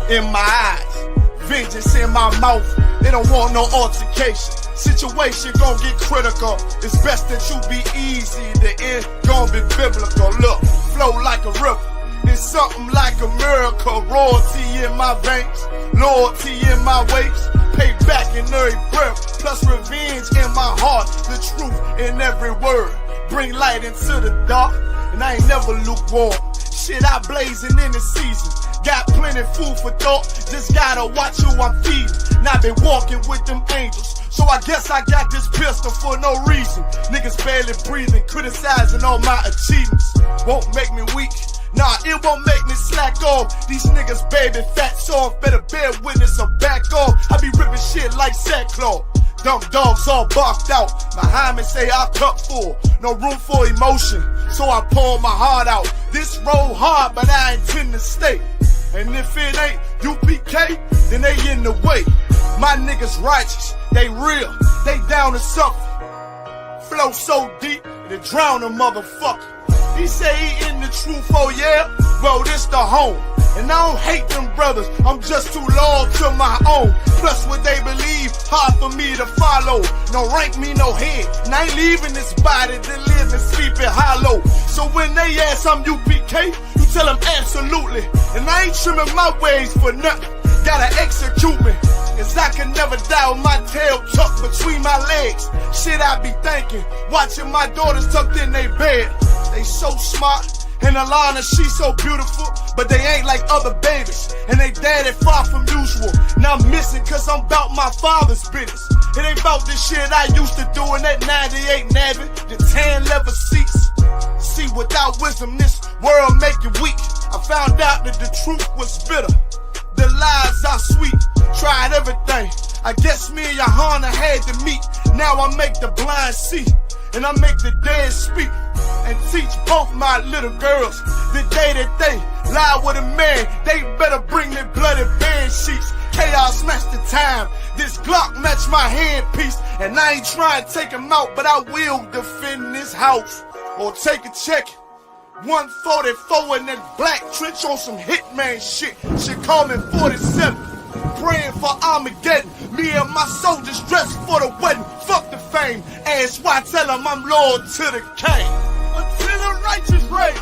in my eyes, vengeance in my mouth. They don't want no altercation. Situation gon' get critical. It's best that you be easy. The end gon' be biblical. Look, flow like a river. It's something like a miracle. Royalty in my veins, loyalty in my ways, payback in every breath, plus revenge in my heart. The truth in every word, bring light into the dark. And I ain't never lukewarm. Shit, I blazing in the season. Got plenty food for thought. Just gotta watch who I'm feeding. And I been walking with them angels, so I guess I got this pistol for no reason. Niggas barely breathing, criticizing all my achievements. Won't make me weak. Nah, it won't make me slack off. These niggas baby fat, so I better bear witness or back off. I be ripping shit like sackcloth. Dumb dogs all barked out. Behind me say I cup full. No room for emotion, so I pour my heart out. This road hard, but I intend to stay. And if it ain't UPK, then they in the way. My niggas righteous, they real, they down to suffer. Flow so deep, they drown a motherfucker. He say he in the truth, oh yeah? Well, this the home. And I don't hate them brothers, I'm just too loyal to my own. Plus what they believe, hard for me to follow. No rank me, no head, and I ain't leaving this body to live and sleep in hollow. So when they ask I'm UPK, you tell them absolutely. And I ain't trimming my ways for nothing, gotta execute me. Cause I can never die with my tail tucked between my legs. Shit I be thinking, watching my daughters tucked in their bed. They so smart, and Alana, she so beautiful, but they ain't like other babies, and they daddy far from usual. Now I'm missing cause I'm about my father's business. It ain't about this shit I used to do in that 98 Navy, the tan leather seats. See, without wisdom, this world make you weak. I found out that the truth was bitter, the lies are sweet. Tried everything, I guess me and Johanna had to meet. Now I make the blind see, and I make the dead speak. And teach both my little girls the day that they lie with a man, they better bring me bloody bed sheets. Chaos match the time, this Glock match my handpiece. And I ain't trying to take him out, but I will defend this house or take a check. 144 in that black trench on some hitman shit. She call me 47, praying for Armageddon. Me and my soldiers dressed for the wedding. Fuck the fame, ask why, tell them I'm loyal to the king. Until the righteous reign,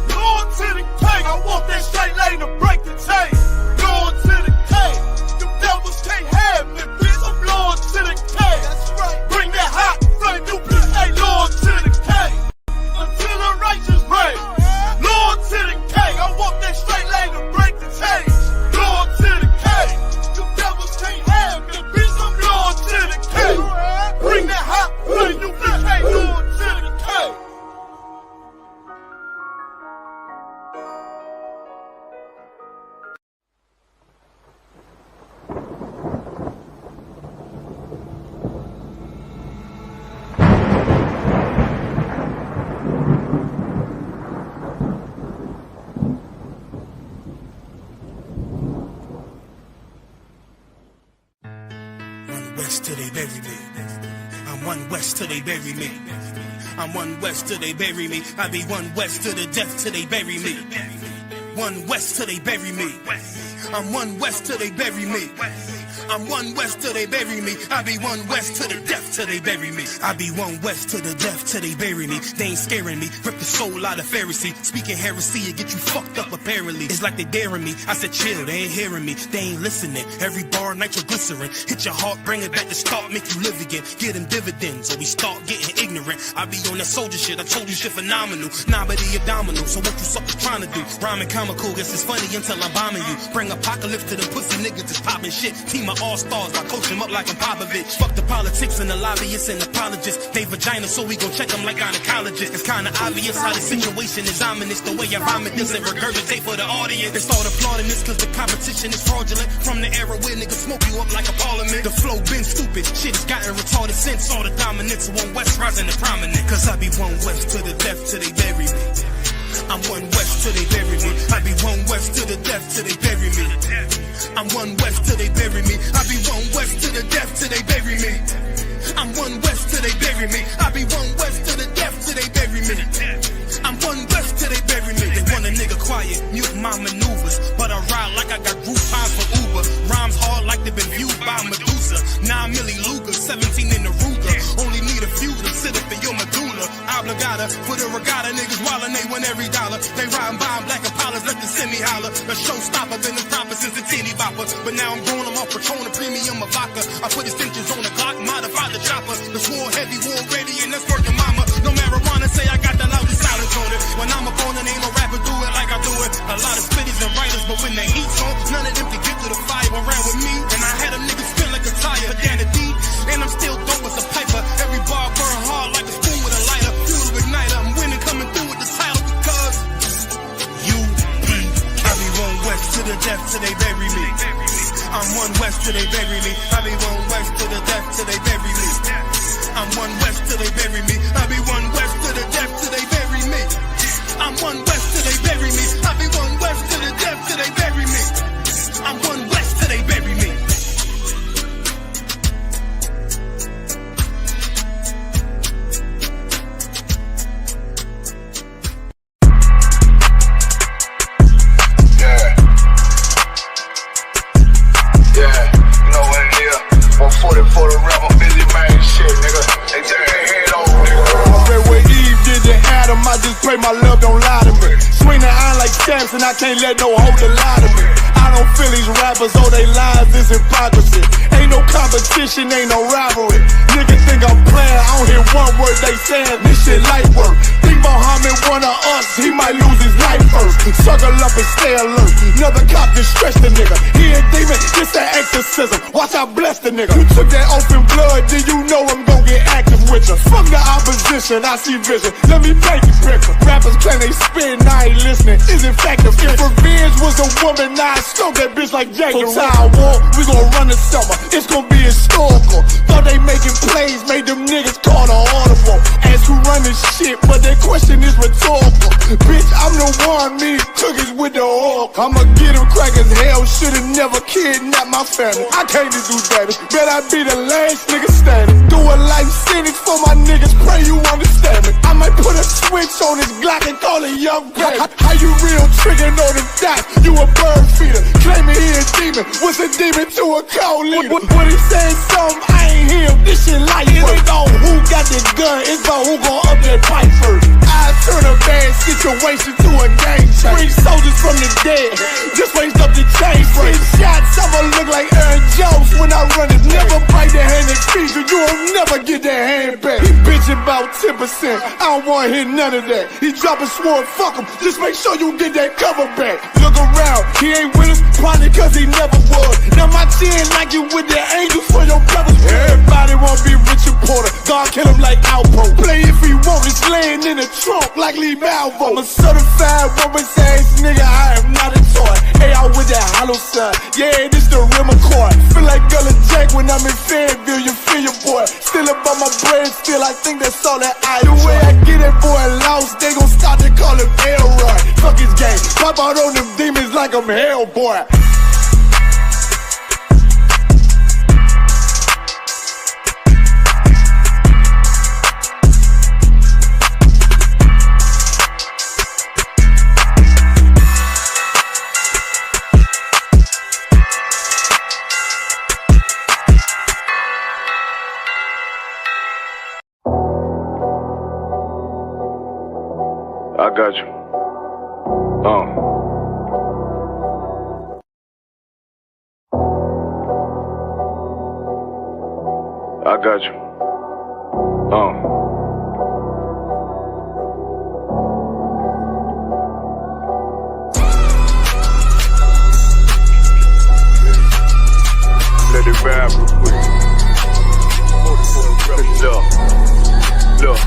loyal to the king. I want that straight lane to break the chain. Loyal to the king, the devils can't have me, bitch. I'm loyal to the king. That's right. Bring that hot flame, you bitch, ain't loyal to the king. Until the righteous reign, loyal to the king. I want that straight lane to break the chain. Loyal to the king, the devils can't have me, bitch. I'm loyal to the king. Bring that hot flame, you bitch, ain't loyal to the king. Till they bury me. I'm one west till they bury me. I'm one west till they bury me. I be one west to the death till they bury me. One west till they bury me. I'm one west till they bury me. I'm one west till they bury me. I be one west to the death till they bury me. I be one west to the death till they bury me. They ain't scaring me. Rip the soul out of Pharisee. Speaking heresy and get you fucked up apparently. It's like they daring me. I said chill, they ain't hearing me. They ain't listening. Every bar nitroglycerin. Hit your heart, bring it back to start, make you live again. Get them dividends or we start getting ignorant. I be on that soldier shit. I told you shit phenomenal. Nah, but he abdominal. So what you suckers trying to do? Rhyming comical. Guess it's funny until I'm bombing you. Bring apocalypse to them pussy niggas that's popping shit. Team of all-stars, I coach them up like I'm Popovich. Fuck the politics and the lobbyists and apologists. They vagina, so we gon' check them like gynecologists. It's kinda obvious how the situation is ominous. The way I vomit this and regurgitate for the audience. They start applauding this cause the competition is fraudulent. From the era where niggas smoke you up like a parliament. The flow been stupid, shit's gotten retarded since. All the dominance of one west rising to prominent. Cause I be one west to the death till they bury me. I'm one west till they bury me. I be one west to the death till they bury me. I'm one west till they bury me. I be one west to the death till they bury me. I'm one west till they bury me. I be one west to the death till they bury me. I'm one west till they bury me. They want a nigga quiet, mute my maneuvers, but I ride like I got group 5 For the regatta, niggas wildin', they win every dollar. They riding by in black Impalas, let the semi holler. A showstopper, been the proper since the teeny bopper. But now I'm growing them off Patron, a premium of vodka. I put extensions on the Glock, modified the chopper. The swore heavy, war ready, and that's working mama. No marijuana, say I got the loudest silence on it. When I'm up on it, ain't no rapper do it like I do it. A lot of spitties and writers, but when the heat's on, none of them can get to the fire around with me. And I had a nigga spin like a tire, down the deep, and I'm still dope as a piper. Every bar burn hard like a spoon with a lighter. Fuel to igniter, I'm winning, coming through with the title because I be one west to the death till they bury me. I'm one west till they bury me. I be one west to the death till they bury me. I'm one west till they bury me. I be one west to the death till they bury me. I'm one west till they bury me. I be one west to the death till they bury me. I'm one west till they bury me. I just pray my love don't lie to me. Swing the iron like Samson, I can't let no holder lie to me. I don't feel these rappers, oh they lies, this hypocrisy. Ain't no competition, ain't no rivalry. Niggas think I'm playing, I don't hear one word they saying, this shit light work. Think Muhammad one of us, he might lose his life first. Circle up and stay alert, another cop can stretch the nigga. He a demon, this an exorcism, watch I bless the nigga. You took that open blood, then you know I'm gon' get active with you. Fuck the opposition, I see vision, let me paint the picture. Rappers claim they spit, I ain't listening, is it effective? If revenge was a woman, now I stroke that bitch like Jacob. Time war, we gon' run the summer, it's gon' be historical. Thought they making plays, made them niggas call the audible. Ask who run this shit, but that question is rhetorical. Bitch, I'm the one, me cookies with the oil. I'ma get them crackers, hell, should've never kidnapped my family. I can't do that, bet I be the last nigga standing. Do a life sentence for my niggas, pray you understand me. I might put a switch on this Glock and call it young baby. How you real trigger know them dots? You a bird feeder, claiming he a demon. What's a demon to a cold leader? What he saying something, I ain't hear. This shit like it ain't on who got the gun, it's about who gon' up that pipe first. I turn a bad situation to a game changer. Bring soldiers from the dead, just raise up the chain first. Shots, I'ma look like Aaron Jones when I run it. Never bite the hand that feeds you, you'll never get that hand back. He bitch about 10%, I don't wanna hear none of that. He dropping sword, fuck him, just make sure you get that cover back. Look around, he ain't with us, probably cause he never was. Now my chin like you with the angels for your brothers. Everybody wanna be Richard Porter, God kill him like Alpo. Play if he want, it's laying in the trunk like Lee Malvo. I'm a certified woman's ass nigga, I am not a toy. Hey, out with that hollow sign, yeah, this the rim accord. Feel like Gullah Jack when I'm in Fayetteville, you feel your boy. Still about my brain, still I think that's all that I do. The way I get that boy lost, they gon' start to call him Elroy. Fuck his game, pop out on them demons like I'm Hellboy. I got you. I got you. Let it ride real quick. Look.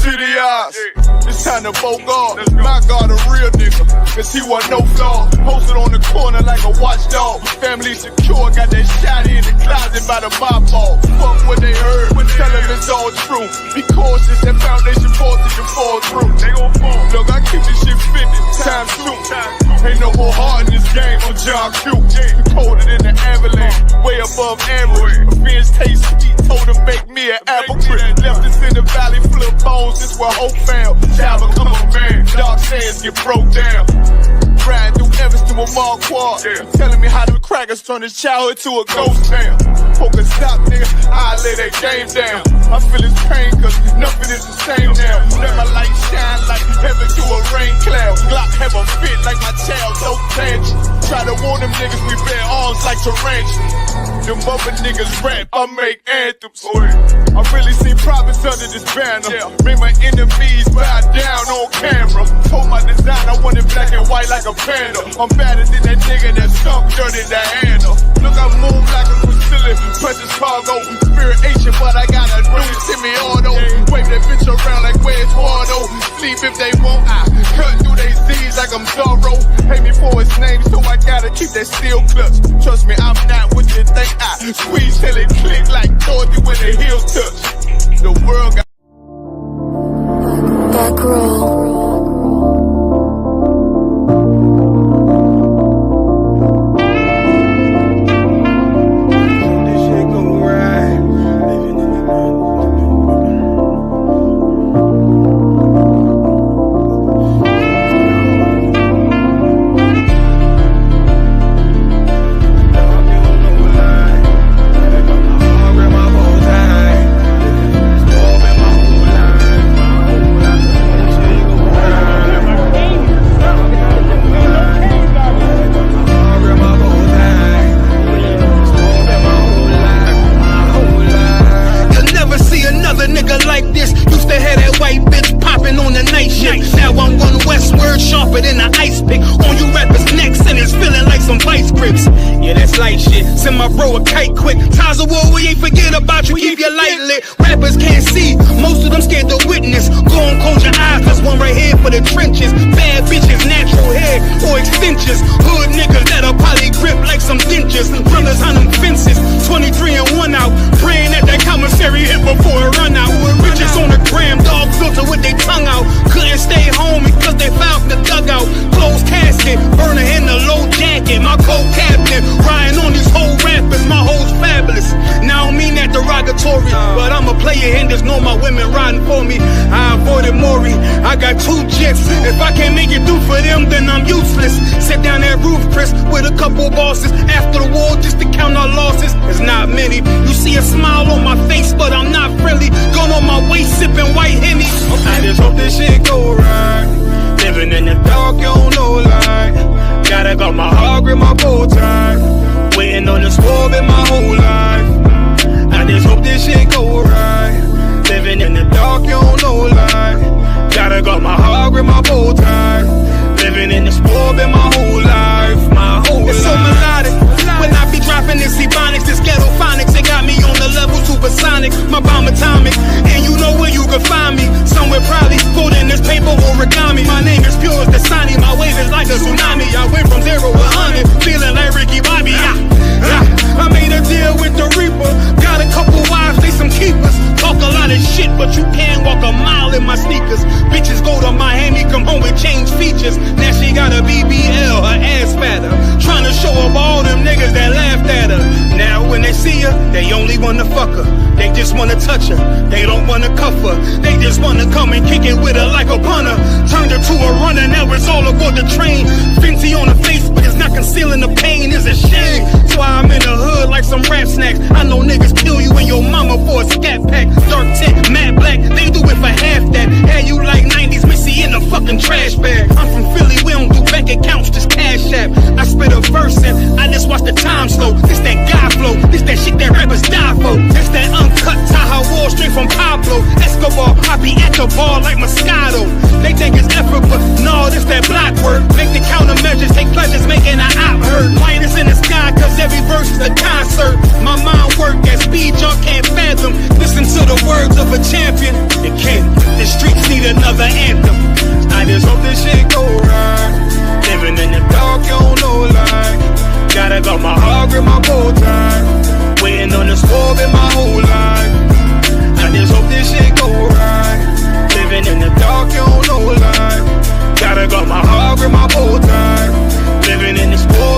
City eyes, it's time to Bogart. My God, a real nigga, cause he wasn't no flaw. Posted on the corner like a watchdog. Family secure, got that shot in the closet by the mob ball. Fuck what they heard, tell them it's all true. Be cautious, that foundation voltage can fall through. They gon' fall. Look, I keep this shit 50 times 2. Ain't no more hard in this game on John Q. Colder than the avalanche, way above average. Revenge taste sweet, told him make me an apple crisp. Left us in the valley full of bones, this where hope found. Child become a man, dark sands get broke down. Riding through Evans through a mall quad. Telling me how them crackers turn his childhood to a ghost town. Poker stop, nigga, I lay that game down. I feel his pain, cause nothing is the same now. Let my light shine like heaven through a rain cloud. Glock have a fit like my child, no tangent. Try to warn them niggas, we bear arms like tarantulas. Them other niggas rap, I make anthems. I really see prophets under this banner. Made my enemies bow down on camera. Told my design I wanted black and white like a panda. I'm better than that nigga that stunk dirty Diana. Look, I move like a Brazilian, precious cargo. Spirit ancient, but I got a new semi-auto. Wave that bitch around like where's Waldo. Sleep if they won't, I cut through they Z's like I'm Zorro. Hate me for his name, so I gotta keep that steel clutch. Trust me, I'm not what you think. I squeeze till it click like Dorothy when the heel touch. The world got back roll. Send my bro a kite quick. Ties of war, we ain't forget about you. Keep your light lit. Rappers can't see, most of them scared to witness. Go on, close your eyes, cause one right here for the trenches. Bad bitches, natural hair or extensions. Hood niggas that'll probably grip like some dentures. Brothers on them fences, 23 and 1 out. Praying that that commissary hit before it run out. Bitches on the gram, dog filter with their tongue out. Couldn't stay home because they found the dugout. Closed casket, burner in the low jacket. My co-captain, riding on these whole rappers, my hoes fabulous. Now I don't mean that derogatory, but I'm a player and there's no my women riding for me. I avoided Maury, I got 2 jets. If I can't make it through for them, then I'm useless. Sit down that roof, Chris, with a couple bosses. After the war, just to count our losses. It's not many. You see a smile on my face, but I'm not friendly. Going on my waist, sipping white Henny. I just hope this shit go right. Living in the dark, you don't know light. Gotta got my heart with my bow tie. Waiting on the swerve in my whole life. I just hope this shit go right. Living in the dark, you don't know light. Gotta got my heart with my bow tie. Living in the swerve in my whole life. My whole life. It's so melodic. When I be dropping this ebonics, this ghetto phonics, it got me on the level supersonic. My bomb atomic, and you know where you can find me. Somewhere probably folding this paper origami. My name is pure as the Sani, my wave is like a tsunami. I went from 0 to 100, feeling like Ricky Bobby. I made a deal with the Reaper. Got a couple wives, they some keepers. Talk a lot of shit, but you can't walk a mile in my sneakers. Bitches go to Miami, come home and change features. Now she got a BBL, her ass fatter. Trying to show up all them niggas that laughed at her. Now when they see her, they only wanna fuck her. They just wanna touch her, they don't wanna cuff her. They just wanna come and kick it with her like a punter. Turned her to a runner, now it's all aboard the train. Fenty on her face, but it's not concealing the pain, it's a shame. That's why I'm in the hood like some rap snacks. I know niggas kill you and your mama for a scat pack. Dark tint, matte black, they do it for half that. Had you like 90s Missy in a fucking trash bag. I'm from Philly, we don't do bank accounts, just cash app. I spit a verse and I just watch the time slow. This that guy flow, this that shit that rappers die for. This that uncut Taha Wall straight from Pablo Escobar. I be at the bar like Moscato. They think it's effort, but no, this that block work. Make the countermeasures, take pleasures, making an op hurt. Lightest in the sky, cause every verse is a concert. My mind work at speed y'all can't fathom. Listen to the words of a champion. It can't, the streets need another anthem. I just hope this shit go right. Living in the dark, you don't know light. Gotta got my heart with my bow tie. Waiting on the swerve in my whole life. I just hope this shit go right. Living in the dark, you don't know light. Gotta got my heart with my bow tie. Living in the swerve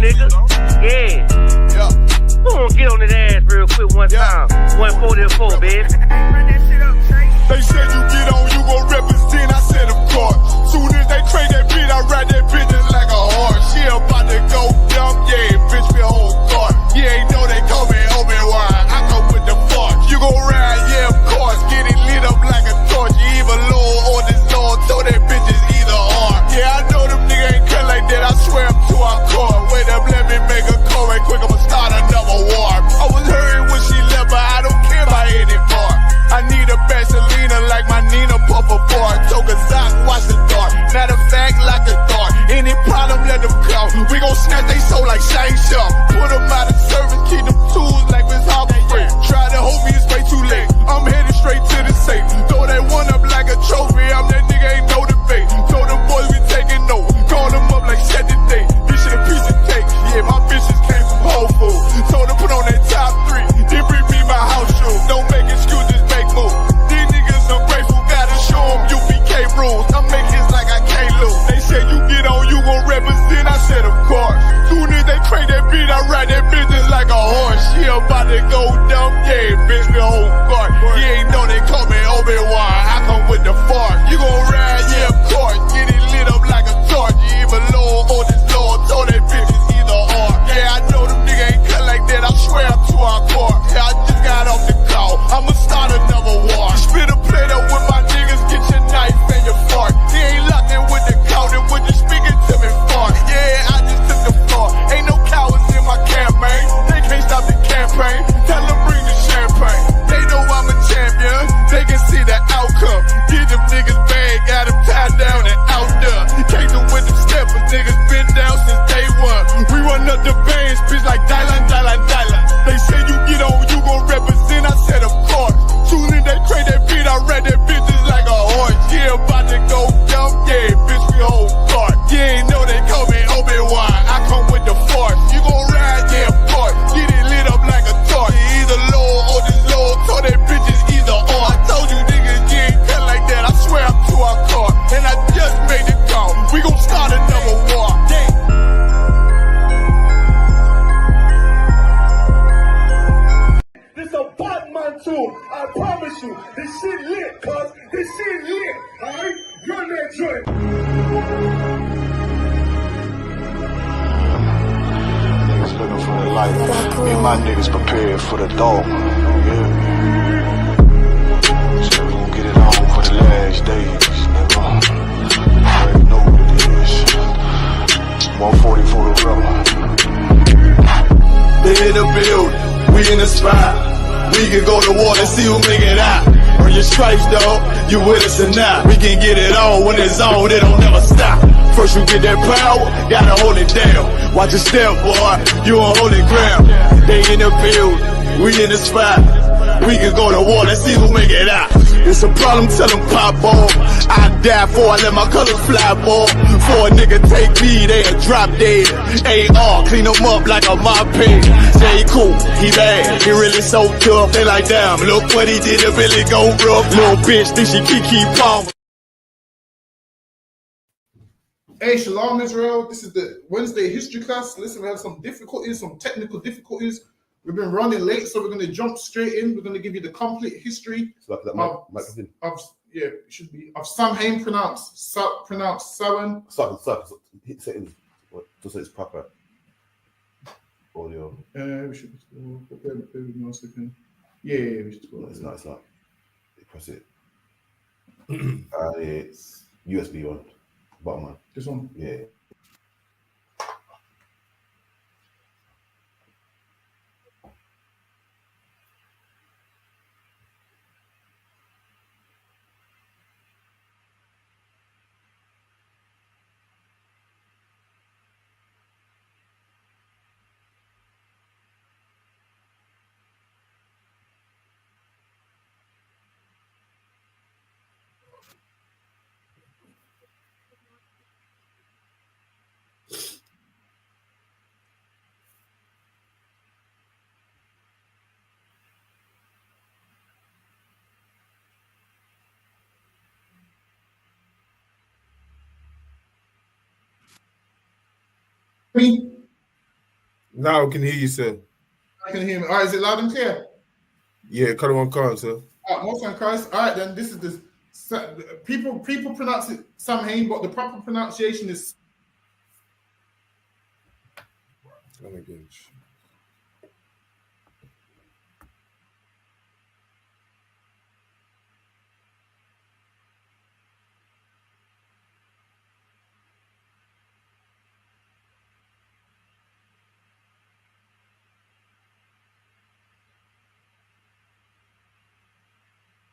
nigga. Yeah. Yeah. Go on, get on his ass real quick one time. 144, baby. They said you get on, you gon' represent, I said of course. Soon as they crank that beat, I ride that bitch just like a horse. She about to go dumb, yeah, bitch, me whole cart. You ain't know they call me Obi-Wan, I come with the force. You gon' ride, yeah, of course, get it lit up like a torch. You either low or this Lord, so that bitch is either or. Yeah, I know them niggas ain't cut like that, I swear I'm to our core. Wait up, let me make a call right quick, I'ma start another war. I was hurting when she left, but I don't care about any part. I need a Selena like my Nina puff a bar. Took a sock, watch the dark. Matter of fact, like a dart. Any problem, let them come. We gon' snatch they soul like Shane Sharp. Put them out of service, keep them tools like Miss Hopper Free. Try to hold me, it's way too late. I'm headed straight to the safe. Throw that one up like a trophy. I'm that nigga, ain't no debate. Told them boys we taking note. Call them up like set the date. Bitch and a piece of cake. Yeah, my bitches came from Whole Foods. Told them put on that top 3. Then bring me my house shoes. Don't make excuses, make moves. Ungrateful, gotta show them UPK rules. I'm making hits like I can't lose. They said you get on, you gon' represent. I said of course. Soon as they crank that beat, I ride that bitch just like a horse. She about to go dumb, yeah, bitch, me whole guard. You ain't know they call me Obi-Wan, I come with the fart. You gon' ride, yeah, of course. Get it lit up like a torch. You even low or this Lord, so that bitch is either or. Yeah, I know them niggas ain't cut like that, I swear I'm to our core. Yeah, I just got off the call, I'ma start another war. Spit a plate up with my niggas, get your knife and your fork. He ain't locked in with the counting, with you speaking to me fart. Yeah, I just took the floor. Ain't no cowards in my campaign. They can't stop the campaign. Tell them bring the champagne. They know I'm a champion. They can see the outcome. Get them niggas bag, got them tied down and out there. Came them with them steppers, niggas been down since day one. We run up the bands, bitch like Dylan. They say you get on, you gon' represent. I said of course. Soon as they crank that beat, I ride that bitch just like a horse. Yeah, about to go dumb, yeah, bitch, we whole cart. You ain't know they call me Obi-Wan, I come with the force. You gon' ride, yeah, of course. Get it lit up like a torch. You either low or this low, so that bitch is either or. I told you niggas, you ain't cut like that, I swear I'm to our car. And I just made the call, we gon' start another war. This a Batman tune, I promise you. This shit lit, cuz. This shit lit, alright? Run that joint. Niggas looking for the light. Me and my niggas prepared for the dog. Yeah. So we gon' get it on for the last days, nigga. I already know what it is. 140 for the rebel. They in the building, we in the spot. We can go to war and see who make it out. Earn your stripes, dog. You with us or not? We can get it on when it's on. It don't never stop. First you get that power, gotta hold it down. Watch your step, boy. You on holy ground. They in the building, we in the spot. We can go to war and see who make it out. It's a problem, tell them pop off. I die for I let my colors fly, boy. For a nigga take me, they a drop dead. AR, clean them up like a mop pig. Say he cool, he bad, he really so tough. They like, damn, look what he did, it really go rough. Little bitch think she Kiki Palmer. Hey, Shalom Israel. This is the Wednesday history class. Listen, we have some difficulties, some technical difficulties. We've been running late, so we're going to jump straight in. We're going to give you the complete history it should be of Samhain, pronounced Samhain. Hit settings just so it's proper audio. We should prepare 1 second. Yeah, we should. No, it's not. You press it. It's USB on bottom one. This one. Yeah. Me? Now we can hear you, sir. I can hear me. All right, is it loud and clear? Yeah, cut it on card, sir. All right, most on Christ. All right, then this is the people pronounce it Samhain, but the proper pronunciation is.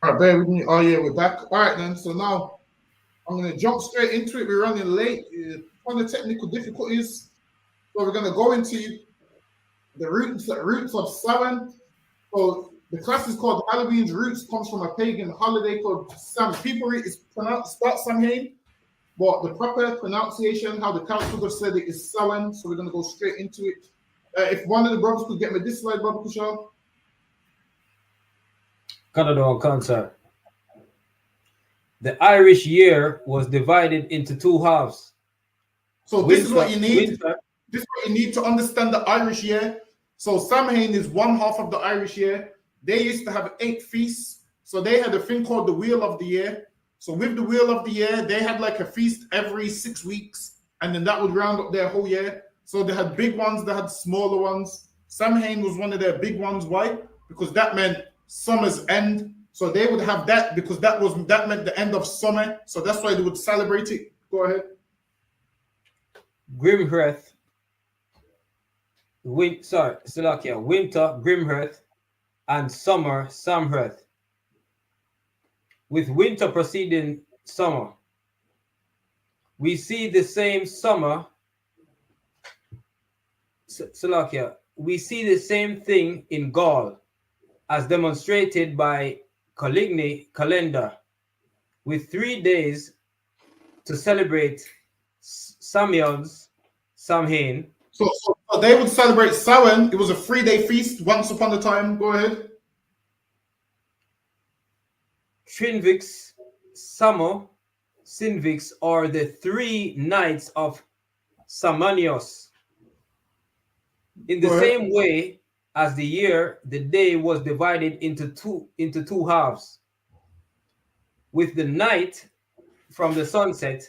All right, bear with me. Oh yeah, we're back. All right, then. So now I'm gonna jump straight into it. We're running late. On the technical difficulties, so we're gonna go into the roots of Samhain. So the class is called Halloween's roots comes from a pagan holiday called Sam. People it's pronounced start Samhain, but the proper pronunciation, how the council have said it, is Samhain. So we're gonna go straight into it. If one of the brothers could get me this slide, Brother Kushal. Canada on concert. The Irish year was divided into two halves. So this is what you need. This is what you need to understand the Irish year. So Samhain is one half of the Irish year. They used to have 8 feasts. So they had a thing called the Wheel of the Year. So with the Wheel of the Year, they had like a feast every 6 weeks, and then that would round up their whole year. So they had big ones, they had smaller ones. Samhain was one of their big ones. Why? Because that meant summer's end. So they would have that because that meant the end of summer. So that's why they would celebrate it. Go ahead. Grimhearth. Winter, Grimhearth, and summer, Samhain. With winter preceding summer, we see the same summer. Salakia, we see the same thing in Gaul, as demonstrated by Coligny calendar, with 3 days to celebrate Samhain. So they would celebrate Samhain. It was a 3-day feast once upon a time. Go ahead. Trinvix, Summer, Sinvix are the 3 nights of Samanios. In the same way as the year, the day was divided into two halves, with the night from the sunset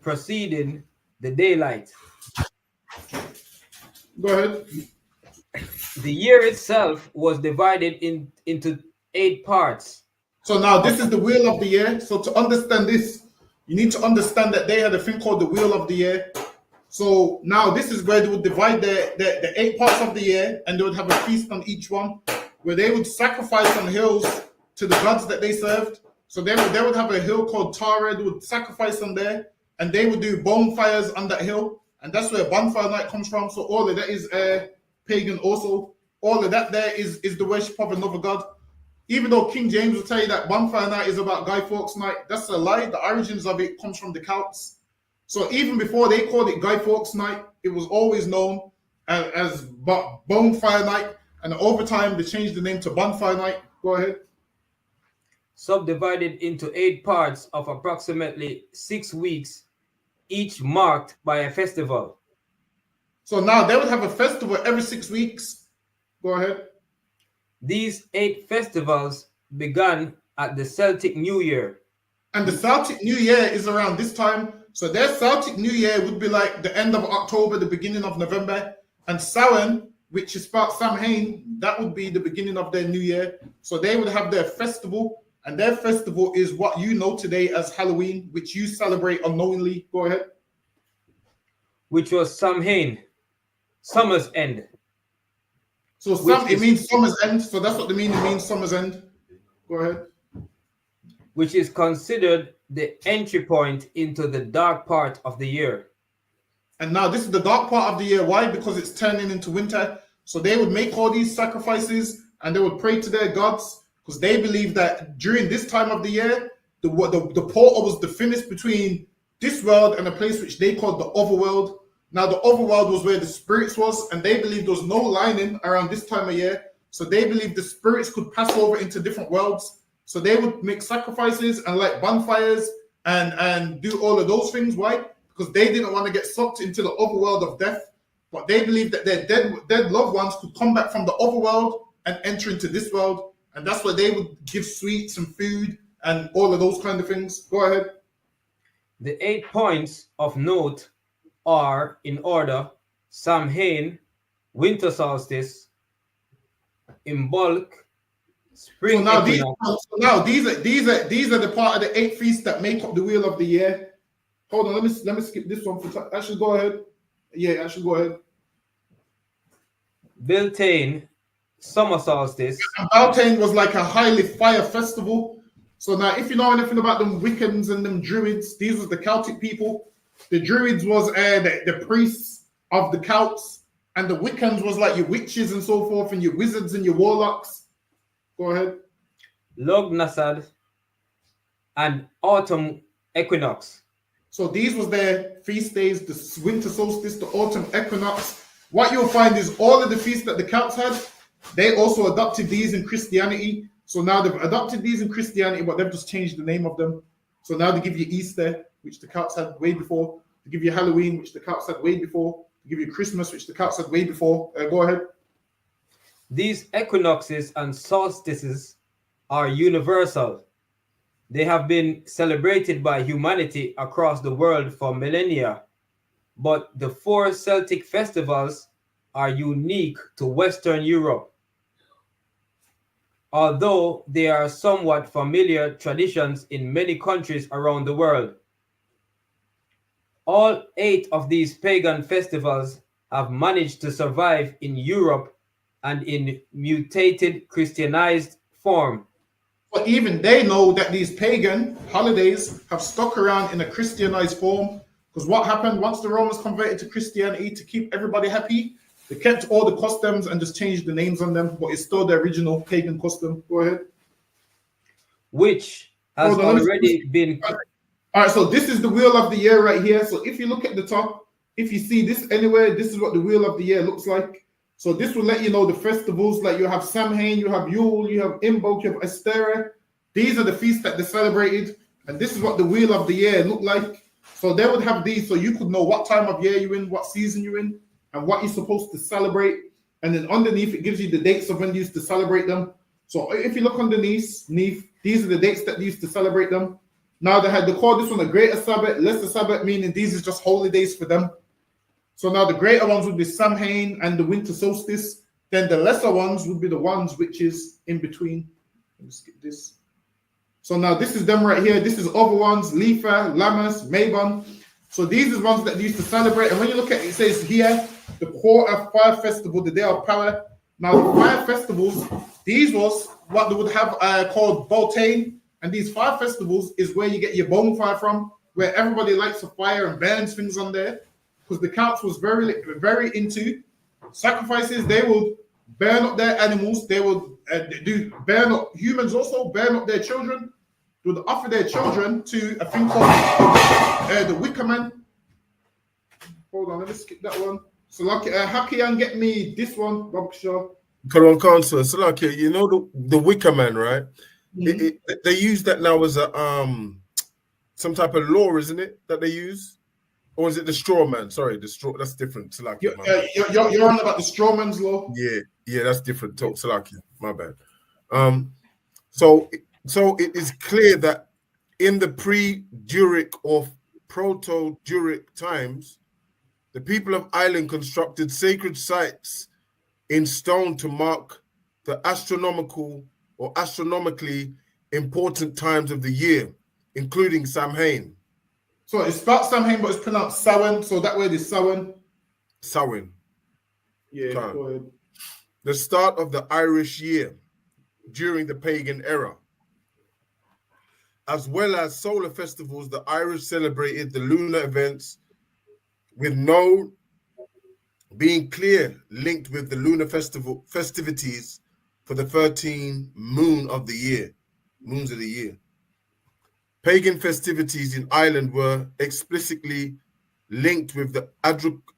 preceding the daylight. Go ahead. The year itself was divided into 8 parts. So now this is the Wheel of the Year. So to understand this, you need to understand that they had a thing called the Wheel of the Year. So now this is where they would divide the 8 parts of the year, and they would have a feast on each one, where they would sacrifice on hills to the gods that they served. So they would have a hill called Tara. They would sacrifice on there, and they would do bonfires on that hill, and that's where bonfire night comes from. So all of that is pagan also. All of that there is the worship of another god. Even though King James will tell you that bonfire night is about Guy Fawkes night, that's a lie. The origins of it comes from the Celts. So even before they called it Guy Fawkes night, it was always known as bonfire night, and over time they changed the name to bonfire night. Go ahead. Subdivided into 8 parts of approximately 6 weeks, each marked by a festival. So now they would have a festival every 6 weeks. Go ahead. These 8 festivals began at the Celtic New Year. And the Celtic New Year is around this time. So their Celtic New Year would be like the end of October, the beginning of November. And Samhain, which is part Samhain, that would be the beginning of their New Year. So they would have their festival, and their festival is what you know today as Halloween, which you celebrate unknowingly. Go ahead. Which was Samhain, summer's end. So it means summer's end. So that's what the meaning means, summer's end. Go ahead. Which is considered the entry point into the dark part of the year. And now this is the dark part of the year. Why? Because it's turning into winter. So they would make all these sacrifices and they would pray to their gods, because they believe that during this time of the year, the portal was the finish between this world and a place which they called the otherworld. Now the otherworld was where the spirits was, and they believed there was no lining around this time of year. So they believed the spirits could pass over into different worlds. So they would make sacrifices and light bonfires and do all of those things. Why? Because they didn't want to get sucked into the other world of death. but they believe that their dead loved ones could come back from the other world and enter into this world, and that's why they would give sweets and food and all of those kind of things. Go ahead. The 8 points of note are in order: Samhain, winter solstice, in bulk, spring. So now these are the part of the 8 feasts that make up the wheel of the year. Hold on, let me skip this one for actually go ahead. Yeah, actually go ahead. Beltane, summer solstice. And Beltane was like a highly fire festival. So now, if you know anything about them Wiccans and them Druids, these was the Celtic people. The Druids was the priests of the Celts, and the Wiccans was like your witches and so forth, and your wizards and your warlocks. Go ahead. Lognasad and autumn equinox. So these was their feast days: the winter solstice, the autumn equinox. What you'll find is all of the feasts that the Celts had, they also adopted these in Christianity. So now they've adopted these in Christianity, but they've just changed the name of them. So now they give you Easter, which the Celts had way before. They give you Halloween, which the Celts had way before. They give you Christmas, which the Celts had way before. Go ahead. These equinoxes and solstices are universal. They have been celebrated by humanity across the world for millennia, but the 4 Celtic festivals are unique to Western Europe. Although they are somewhat familiar traditions in many countries around the world. All 8 of these pagan festivals have managed to survive in Europe and in mutated Christianized form. But even they know that these pagan holidays have stuck around in a Christianized form. Because what happened once the Romans converted to Christianity to keep everybody happy, they kept all the customs and just changed the names on them, but it's still the original pagan custom. Go ahead. Which has already been... All right, so this is the wheel of the year right here. So if you look at the top, if you see this anywhere, this is what the wheel of the year looks like. So this will let you know the festivals, like you have Samhain, you have Yule, you have Imbolc, you have Estera. These are the feasts that they celebrated, and this is what the wheel of the year looked like. So they would have these, so you could know what time of year you're in, what season you're in, and what you're supposed to celebrate. And then underneath, it gives you the dates of when you used to celebrate them. So if you look underneath, these are the dates that they used to celebrate them. Now they call this one a greater Sabbath, lesser Sabbath, meaning these is just holy days for them. So now the greater ones would be Samhain and the winter solstice. Then the lesser ones would be the ones which is in between. Let me skip this. So now this is them right here. This is other ones, Lifa, Lammas, Mabon. So these are ones that they used to celebrate. And when you look at it, it says here, the quarter fire festival, the day of power. Now the fire festivals, these was what they would have called Beltane. And these fire festivals is where you get your bonfire from, where everybody lights a fire and burns things on there. Because the Celts was very into sacrifices. They would burn up their animals. They would burn up humans also, burn up their children. They would offer their children to a thing called the Wicker Man. Hold on, let me skip that one. So like, Hakian, get me this one, Bob Shaw. Come on, Council. So like, you know the Wicker Man, right? Mm-hmm. They use that now as a some type of law, isn't it? That they use. Or is it the straw man? Sorry, the straw. That's different. Salakia, you're on about the straw man's law. Yeah, that's different. Talk Salakia, my bad. So it is clear that in the pre-Duric or proto-Duric times, the people of Ireland constructed sacred sites in stone to mark the astronomically important times of the year, including Samhain. So it starts Samhain, but it's pronounced Samhain. So that way it's Samhain. Samhain. Yeah, go ahead. The start of the Irish year during the pagan era. As well as solar festivals, the Irish celebrated the lunar events with no being clear linked with the lunar festivities for the 13 moons of the year. Pagan festivities in Ireland were explicitly linked with the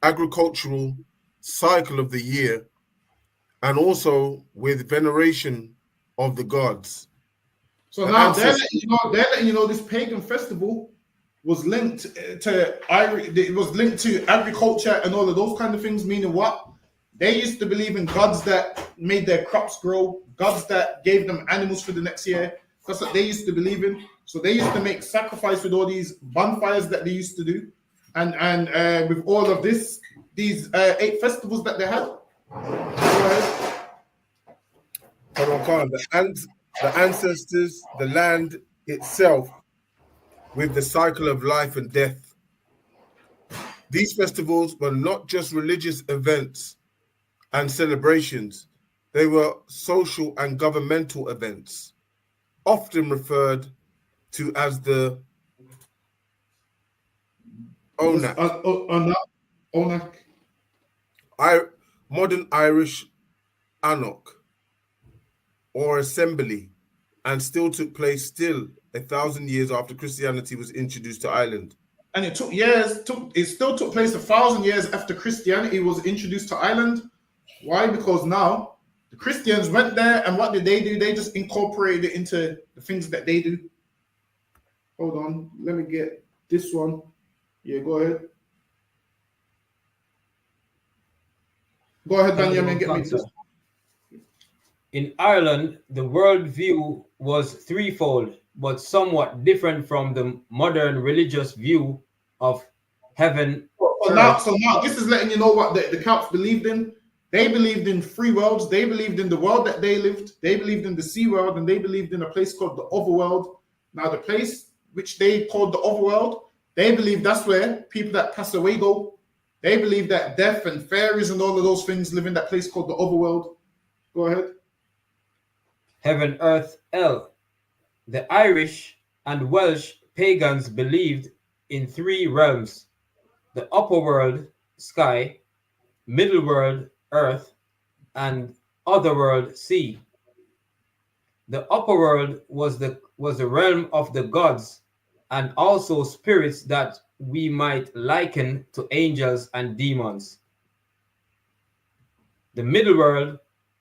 agricultural cycle of the year and also with veneration of the gods. So now they're letting you know this pagan festival was linked it was linked to agriculture and all of those kind of things, meaning what? They used to believe in gods that made their crops grow, gods that gave them animals for the next year. That's what they used to believe in. So they used to make sacrifice with all these bonfires that they used to do. And with all of this, these 8 festivals that they had. Come on, the ancestors, the land itself, with the cycle of life and death. These festivals were not just religious events and celebrations, they were social and governmental events, often referred to as the Onak. Modern Irish Anok, or assembly, and still took place 1,000 years after Christianity was introduced to Ireland. And it took years. It still took place 1,000 years after Christianity was introduced to Ireland. Why? Because now the Christians went there, and what did they do? They just incorporated it into the things that they do. Hold on, let me get this one. Yeah, go ahead. Go ahead, Benjamin, get me this. In Ireland, the world view was threefold, but somewhat different from the modern religious view of heaven. So now this is letting you know what the Celts believed in. They believed in 3 worlds. They believed in the world that they lived. They believed in the sea world, and they believed in a place called the overworld. Now, the place which they called the overworld, they believe that's where people that pass away go. They believe that death and fairies and all of those things live in that place called the overworld. Go ahead. Heaven, earth, hell. The Irish and Welsh pagans believed in 3 realms: the upper world, sky; middle world, earth; and other world, sea. The upper world was the realm of the gods and also spirits that we might liken to angels and demons. The middle world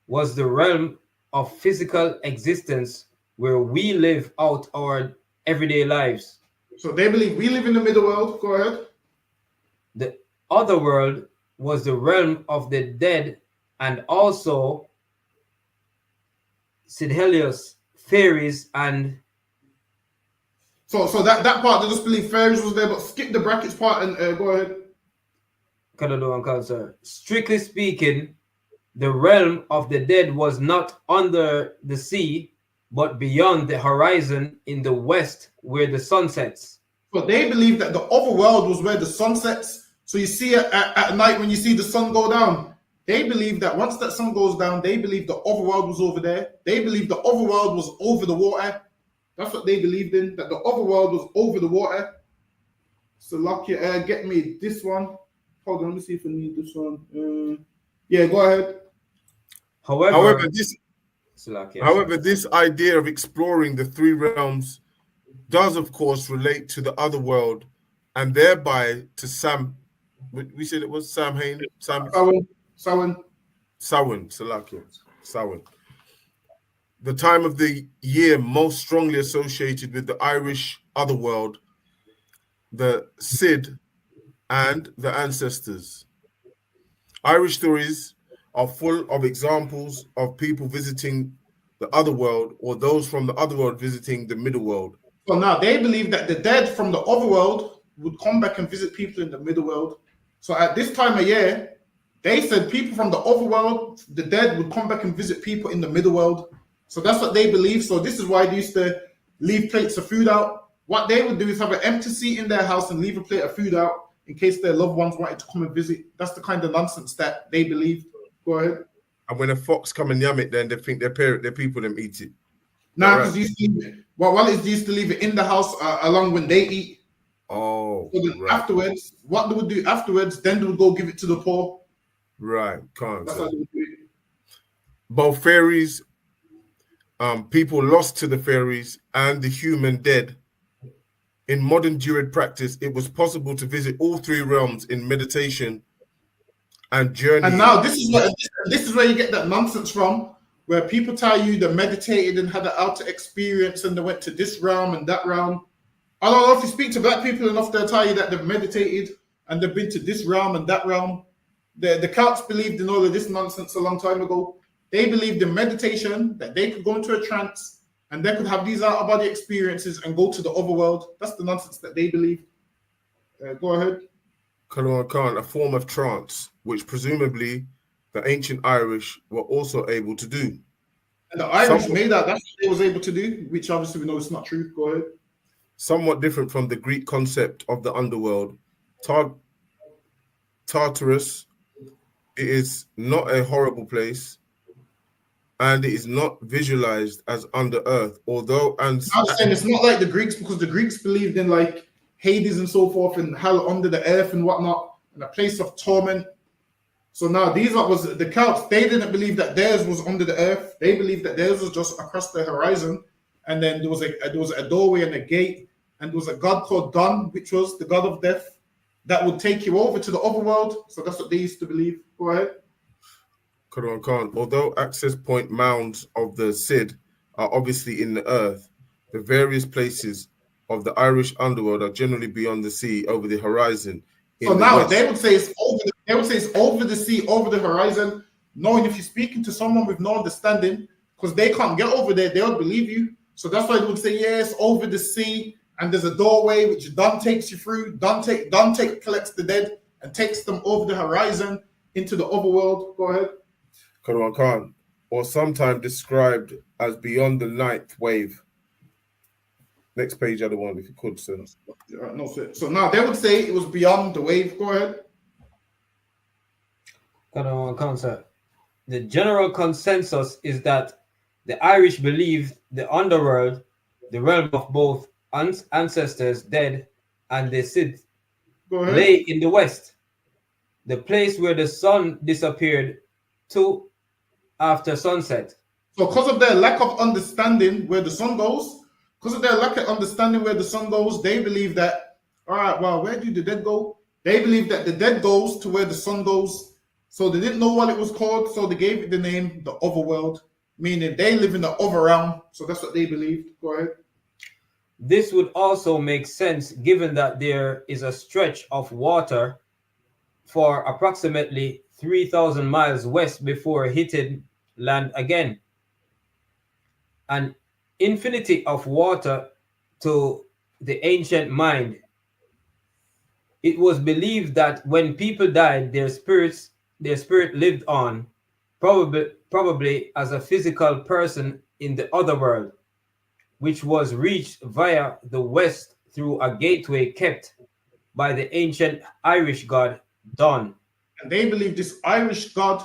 was the realm of physical existence where we live out our everyday lives. So they believe we live in the middle world. Go ahead. The other world was the realm of the dead and also Sidhelios, fairies, and so that part they just believe fairies was there, but skip the brackets part and go ahead. Strictly speaking, the realm of the dead was not under the sea, but beyond the horizon in the west where the sun sets. But they believe that the overworld was where the sun sets. So you see it at night when you see the sun go down. They believe that once that sun goes down, they believe the overworld was over there. They believe the overworld was over the water. That's what they believed in, that the overworld was over the water. So lucky, get me this one. Hold on, let me see if I need this one. Yeah, go ahead. However, this idea of exploring the 3 realms does, of course, relate to the other world, and thereby to we said it was Samhain? Samhain. The time of the year most strongly associated with the Irish otherworld, the Sid, and the ancestors. Irish stories are full of examples of people visiting the otherworld, or those from the otherworld visiting the middle world. So now they believe that the dead from the overworld would come back and visit people in the middle world. So at this time of year, they said people from the overworld, the dead, would come back and visit people in the middle world. So that's what they believe. So this is why they used to leave plates of food out. What they would do is have an empty seat in their house and leave a plate of food out in case their loved ones wanted to come and visit. That's the kind of nonsense that they believe. Go ahead. And when a fox come and yum it, then they think their people them eat it. No, because they used to leave it in the house along when they eat. Oh, so then afterwards, what they would do afterwards, then they would go give it to the poor. Right, That's how they would do it. Both fairies, people lost to the fairies, and the human dead. In modern Druid practice, it was possible to visit all 3 realms in meditation and journey. And now this is where you get that nonsense from, where people tell you they meditated and had an outer experience and they went to this realm and that realm. I don't know if you speak to black people enough, they'll tell you that they've meditated and they've been to this realm and that realm. The Celts believed in all of this nonsense a long time ago. They believed in meditation, that they could go into a trance and they could have these out-of-body experiences and go to the other world. That's the nonsense that they believe. Go ahead. Khan, a form of trance, which presumably the ancient Irish were also able to do. And the Irish made that. That's what they was able to do, which obviously we know it's not true. Go ahead. Somewhat different from the Greek concept of the underworld. Tartarus, it is not a horrible place, and it is not visualized as under earth. Although, and I'm saying it's not like the Greeks, because the Greeks believed in like Hades and so forth, and hell under the earth and whatnot, and a place of torment. So now these was the Celts. They didn't believe that theirs was under the earth. They believed that theirs was just across the horizon, and then there was a doorway and a gate, and there was a god called Don, which was the god of death, that would take you over to the other world. So that's what they used to believe. Go ahead. Khan. Although access point mounds of the Cid are obviously in the earth, the various places of the Irish underworld are generally beyond the sea, over the horizon. So now they would say it's over. They would say it's over the sea, over the horizon. Knowing if you're speaking to someone with no understanding, because they can't get over there, they don't believe you. So that's why they would say yes, over the sea, and there's a doorway which Don takes you through. Don collects the dead and takes them over the horizon into the other world. Go ahead. Khan, or sometimes described as beyond the ninth wave. Next page, other one, if you could, sir. No, sir. So now they would say it was beyond the wave. Go ahead. Sir. The general consensus is that the Irish believed the underworld, the realm of both ancestors dead and the Cid, lay in the west, the place where the sun disappeared to after sunset. So because of their lack of understanding where the sun goes, they believe that, all right, well, where do the dead go? They believe that the dead goes to where the sun goes. So they didn't know what it was called, so they gave it the name the otherworld, meaning they live in the other realm. So that's what they believed. Go ahead. This would also make sense given that there is a stretch of water for approximately 3,000 miles west before hitting land again. An infinity of water to the ancient mind. It was believed that when people died, their spirit lived on, probably as a physical person in the other world, which was reached via the west through a gateway kept by the ancient Irish god Don. And they believe this Irish god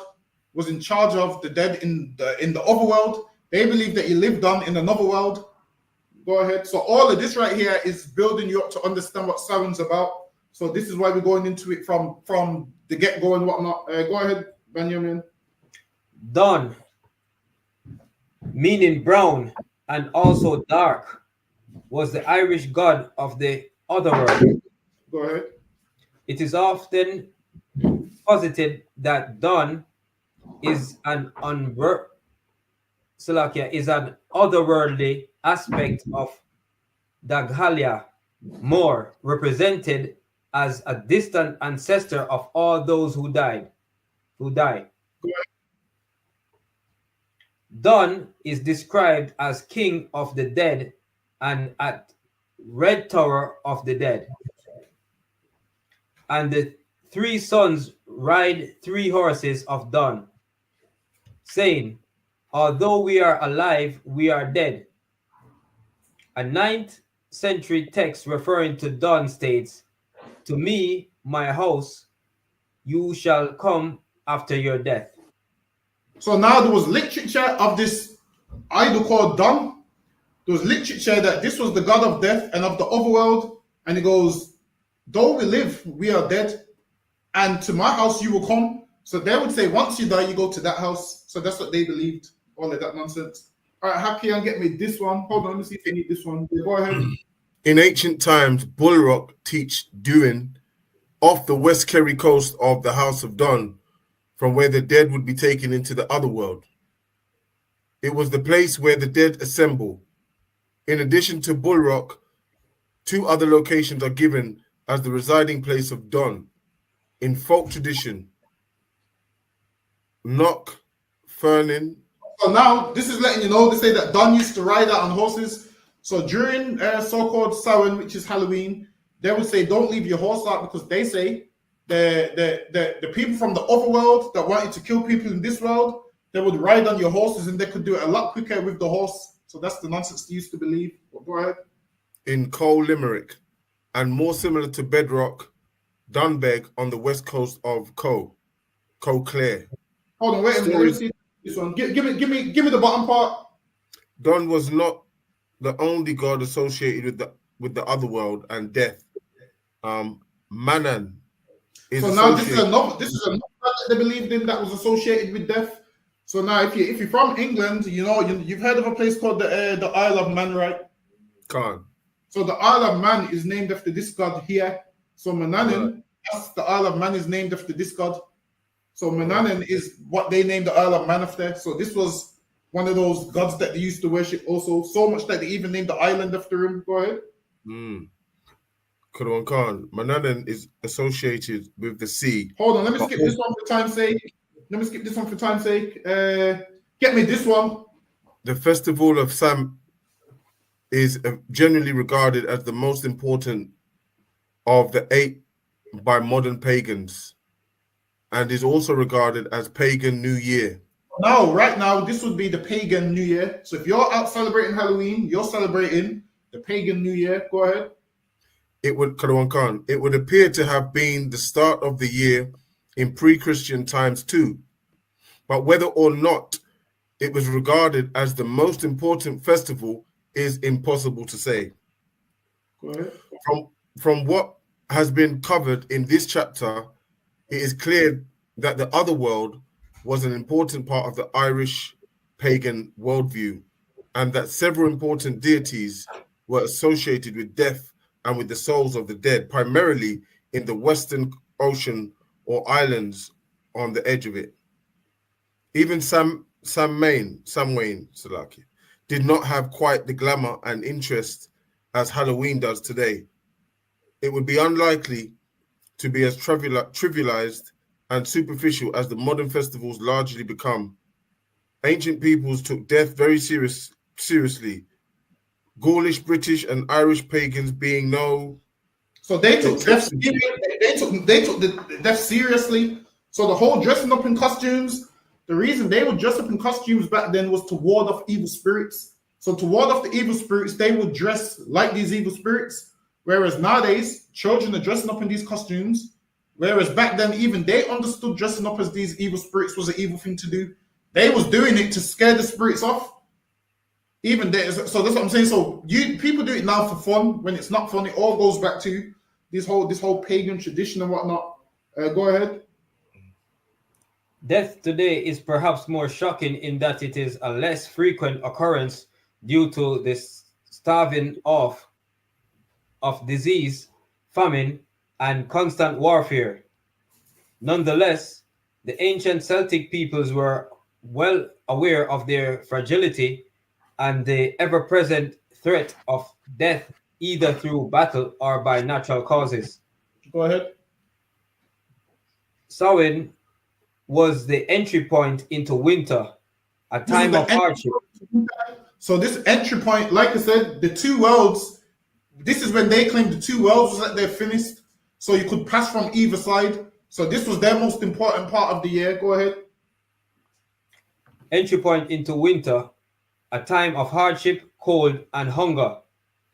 was in charge of the dead in the other world. They believe that he lived on in another world. Go ahead. So all of this right here is building you up to understand what Samhain's about. So this is why we're going into it from the get-go and whatnot. Go ahead, Benjamin. Don, meaning brown and also dark, was the Irish god of the other world. Go ahead. It is often posited that Don is an otherworldly aspect of Daghalia, more represented as a distant ancestor of all those who died. Don is described as king of the dead and at Red Tower of the dead. And the three sons ride 3 horses of Don, saying, although we are alive, we are dead. A 9th century text referring to Don states, to me, my house, you shall come after your death. So now there was literature of this idol called Don. There was literature that this was the god of death and of the overworld. And it goes, though we live, we are dead. And to my house you will come. So they would say, once you die, you go to that house. So that's what they believed. All of that nonsense. All right, Happy, and get me this one. Hold on, let me see if they need this one. Go ahead. In ancient times, Bulrock teach doing off the West Kerry coast of the House of Don, from where the dead would be taken into the other world. It was the place where the dead assemble. In addition to Bulrock, Two other locations are given as the residing place of Don. In folk tradition, Knock, Fernin. So now this is letting you know. They say that Don used to ride out on horses. So during so-called Samhain, which is Halloween, they would say don't leave your horse out because they say the people from the other world that wanted to kill people in this world, they would ride on your horses and they could do it a lot quicker with the horse. So that's the nonsense they used to believe. But go ahead. In Cole Limerick, and more similar to Bedrock, Dunbeg on the west coast of Coe Clare. Hold on, wait a minute. Let me see this one. Give me the bottom part. Don was not the only god associated with the other world and death. Manan is so now this is another god that they believed in that was associated with death. So now if you're from England, you know you've heard of a place called the Isle of Man, right? Khan. So the Isle of Man is named after this god here. So Mananin, that's the Isle of Man is named after this god. So Mananin is what they named the Isle of Man after. So this was one of those gods that they used to worship also, so much that they even named the island after him. Go ahead. Kurwan Khan. Mananin is associated with the sea. Hold on, let me skip this one for time's sake. Get me this one. The festival of Sam is generally regarded as the most important of the 8 by modern pagans, and is also regarded as Pagan New Year. No, right now, this would be the Pagan New Year. So if you're out celebrating Halloween, you're celebrating the Pagan New Year. Go ahead. It would appear to have been the start of the year in pre-Christian times too, but whether or not it was regarded as the most important festival is impossible to say. Go ahead. From what has been covered in this chapter, it is clear that the other world was an important part of the Irish pagan worldview, and that several important deities were associated with death and with the souls of the dead, primarily in the Western Ocean or islands on the edge of it. Even Samhain, Salaki, did not have quite the glamour and interest as Halloween does today. It would be unlikely to be as trivialized and superficial as the modern festivals largely become. Ancient peoples took death very seriously. Gaulish, British, and Irish pagans being no. So they took death seriously. They took the death seriously. So the whole dressing up in costumes, the reason they would dress up in costumes back then was to ward off evil spirits. So to ward off the evil spirits, they would dress like these evil spirits. Whereas nowadays, children are dressing up in these costumes. Whereas back then, even they understood dressing up as these evil spirits was an evil thing to do. They was doing it to scare the spirits off. Even there, so that's what I'm saying. So people do it now for fun. When it's not fun, it all goes back to this whole pagan tradition and whatnot. Go ahead. Death today is perhaps more shocking in that it is a less frequent occurrence due to this starving off of disease, famine, and constant warfare. Nonetheless, the ancient Celtic peoples were well aware of their fragility and the ever-present threat of death, either through battle or by natural causes. Go ahead. Samhain was the entry point into winter, a time of hardship. So this entry point, like I said, the two worlds, this is when they claimed the two worlds was that they're finished. So you could pass from either side. So this was their most important part of the year. Go ahead. Entry point into winter, a time of hardship, cold, and hunger,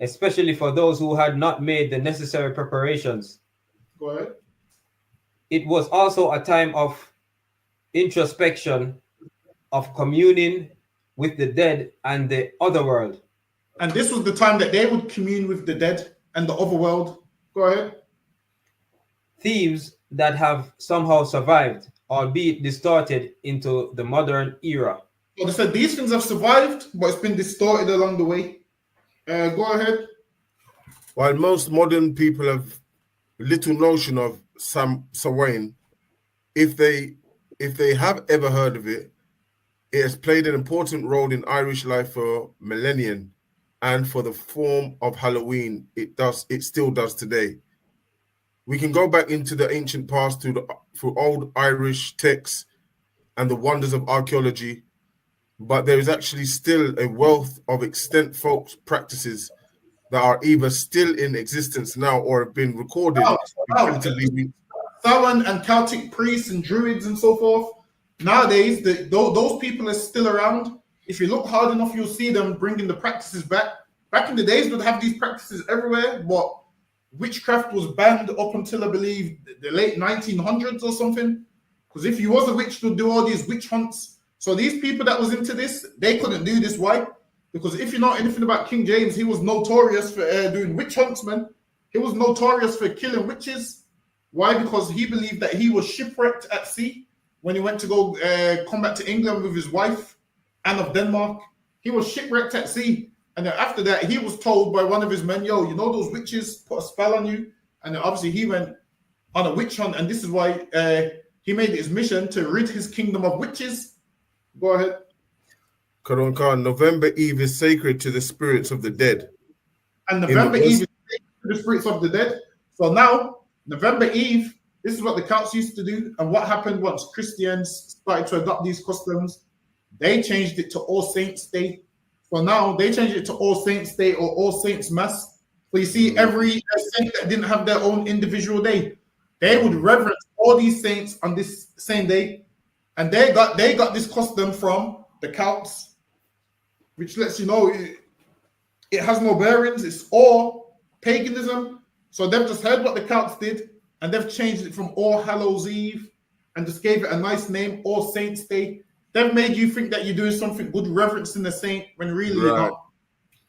especially for those who had not made the necessary preparations. Go ahead. It was also a time of introspection, of communing with the dead and the other world. And this was the time that they would commune with the dead and the other world. Go ahead. Themes that have somehow survived, albeit distorted into the modern era. So they said these things have survived, but it's been distorted along the way. Go ahead. While most modern people have little notion of Samhain, if they have ever heard of it, it has played an important role in Irish life for millennia. and for the form of Halloween it still does today. We can go back into the ancient past through old Irish texts and the wonders of archaeology, but there is actually still a wealth of extant folk practices that are either still in existence now or have been recorded. Samhain and Celtic priests and druids and so forth. Nowadays, those people are still around. If you look hard enough, you'll see them bringing the practices back. Back in the days, we'd have these practices everywhere, but witchcraft was banned up until, I believe, the late 1900s or something. Because if you was a witch, to do all these witch hunts. So these people that was into this, they couldn't do this. Why? Because if you know anything about King James, he was notorious for doing witch hunts, man. He was notorious for killing witches. Why? Because he believed that he was shipwrecked at sea when he went to go come back to England with his wife, Anne of Denmark. He was shipwrecked at sea. And then after that, he was told by one of his men, yo, you know those witches put a spell on you? And then obviously he went on a witch hunt. And this is why he made it his mission to rid his kingdom of witches. Go ahead. Karon Khan, November Eve is sacred to the spirits of the dead. And November Eve is sacred to the spirits of the dead. So now, November Eve, this is what the Celts used to do. And what happened once Christians started to adopt these customs, they changed it to All Saints Day. So now they changed it to All Saints Day or All Saints Mass. So you see, every saint that didn't have their own individual day, they would reverence all these saints on this same day. And they got this custom from the Celts, which lets you know it has no bearings. It's all paganism. So they've just heard what the Celts did, and they've changed it from All Hallows Eve and just gave it a nice name, All Saints Day. They've made you think that you're doing something good, reverencing the saint, when really you're not.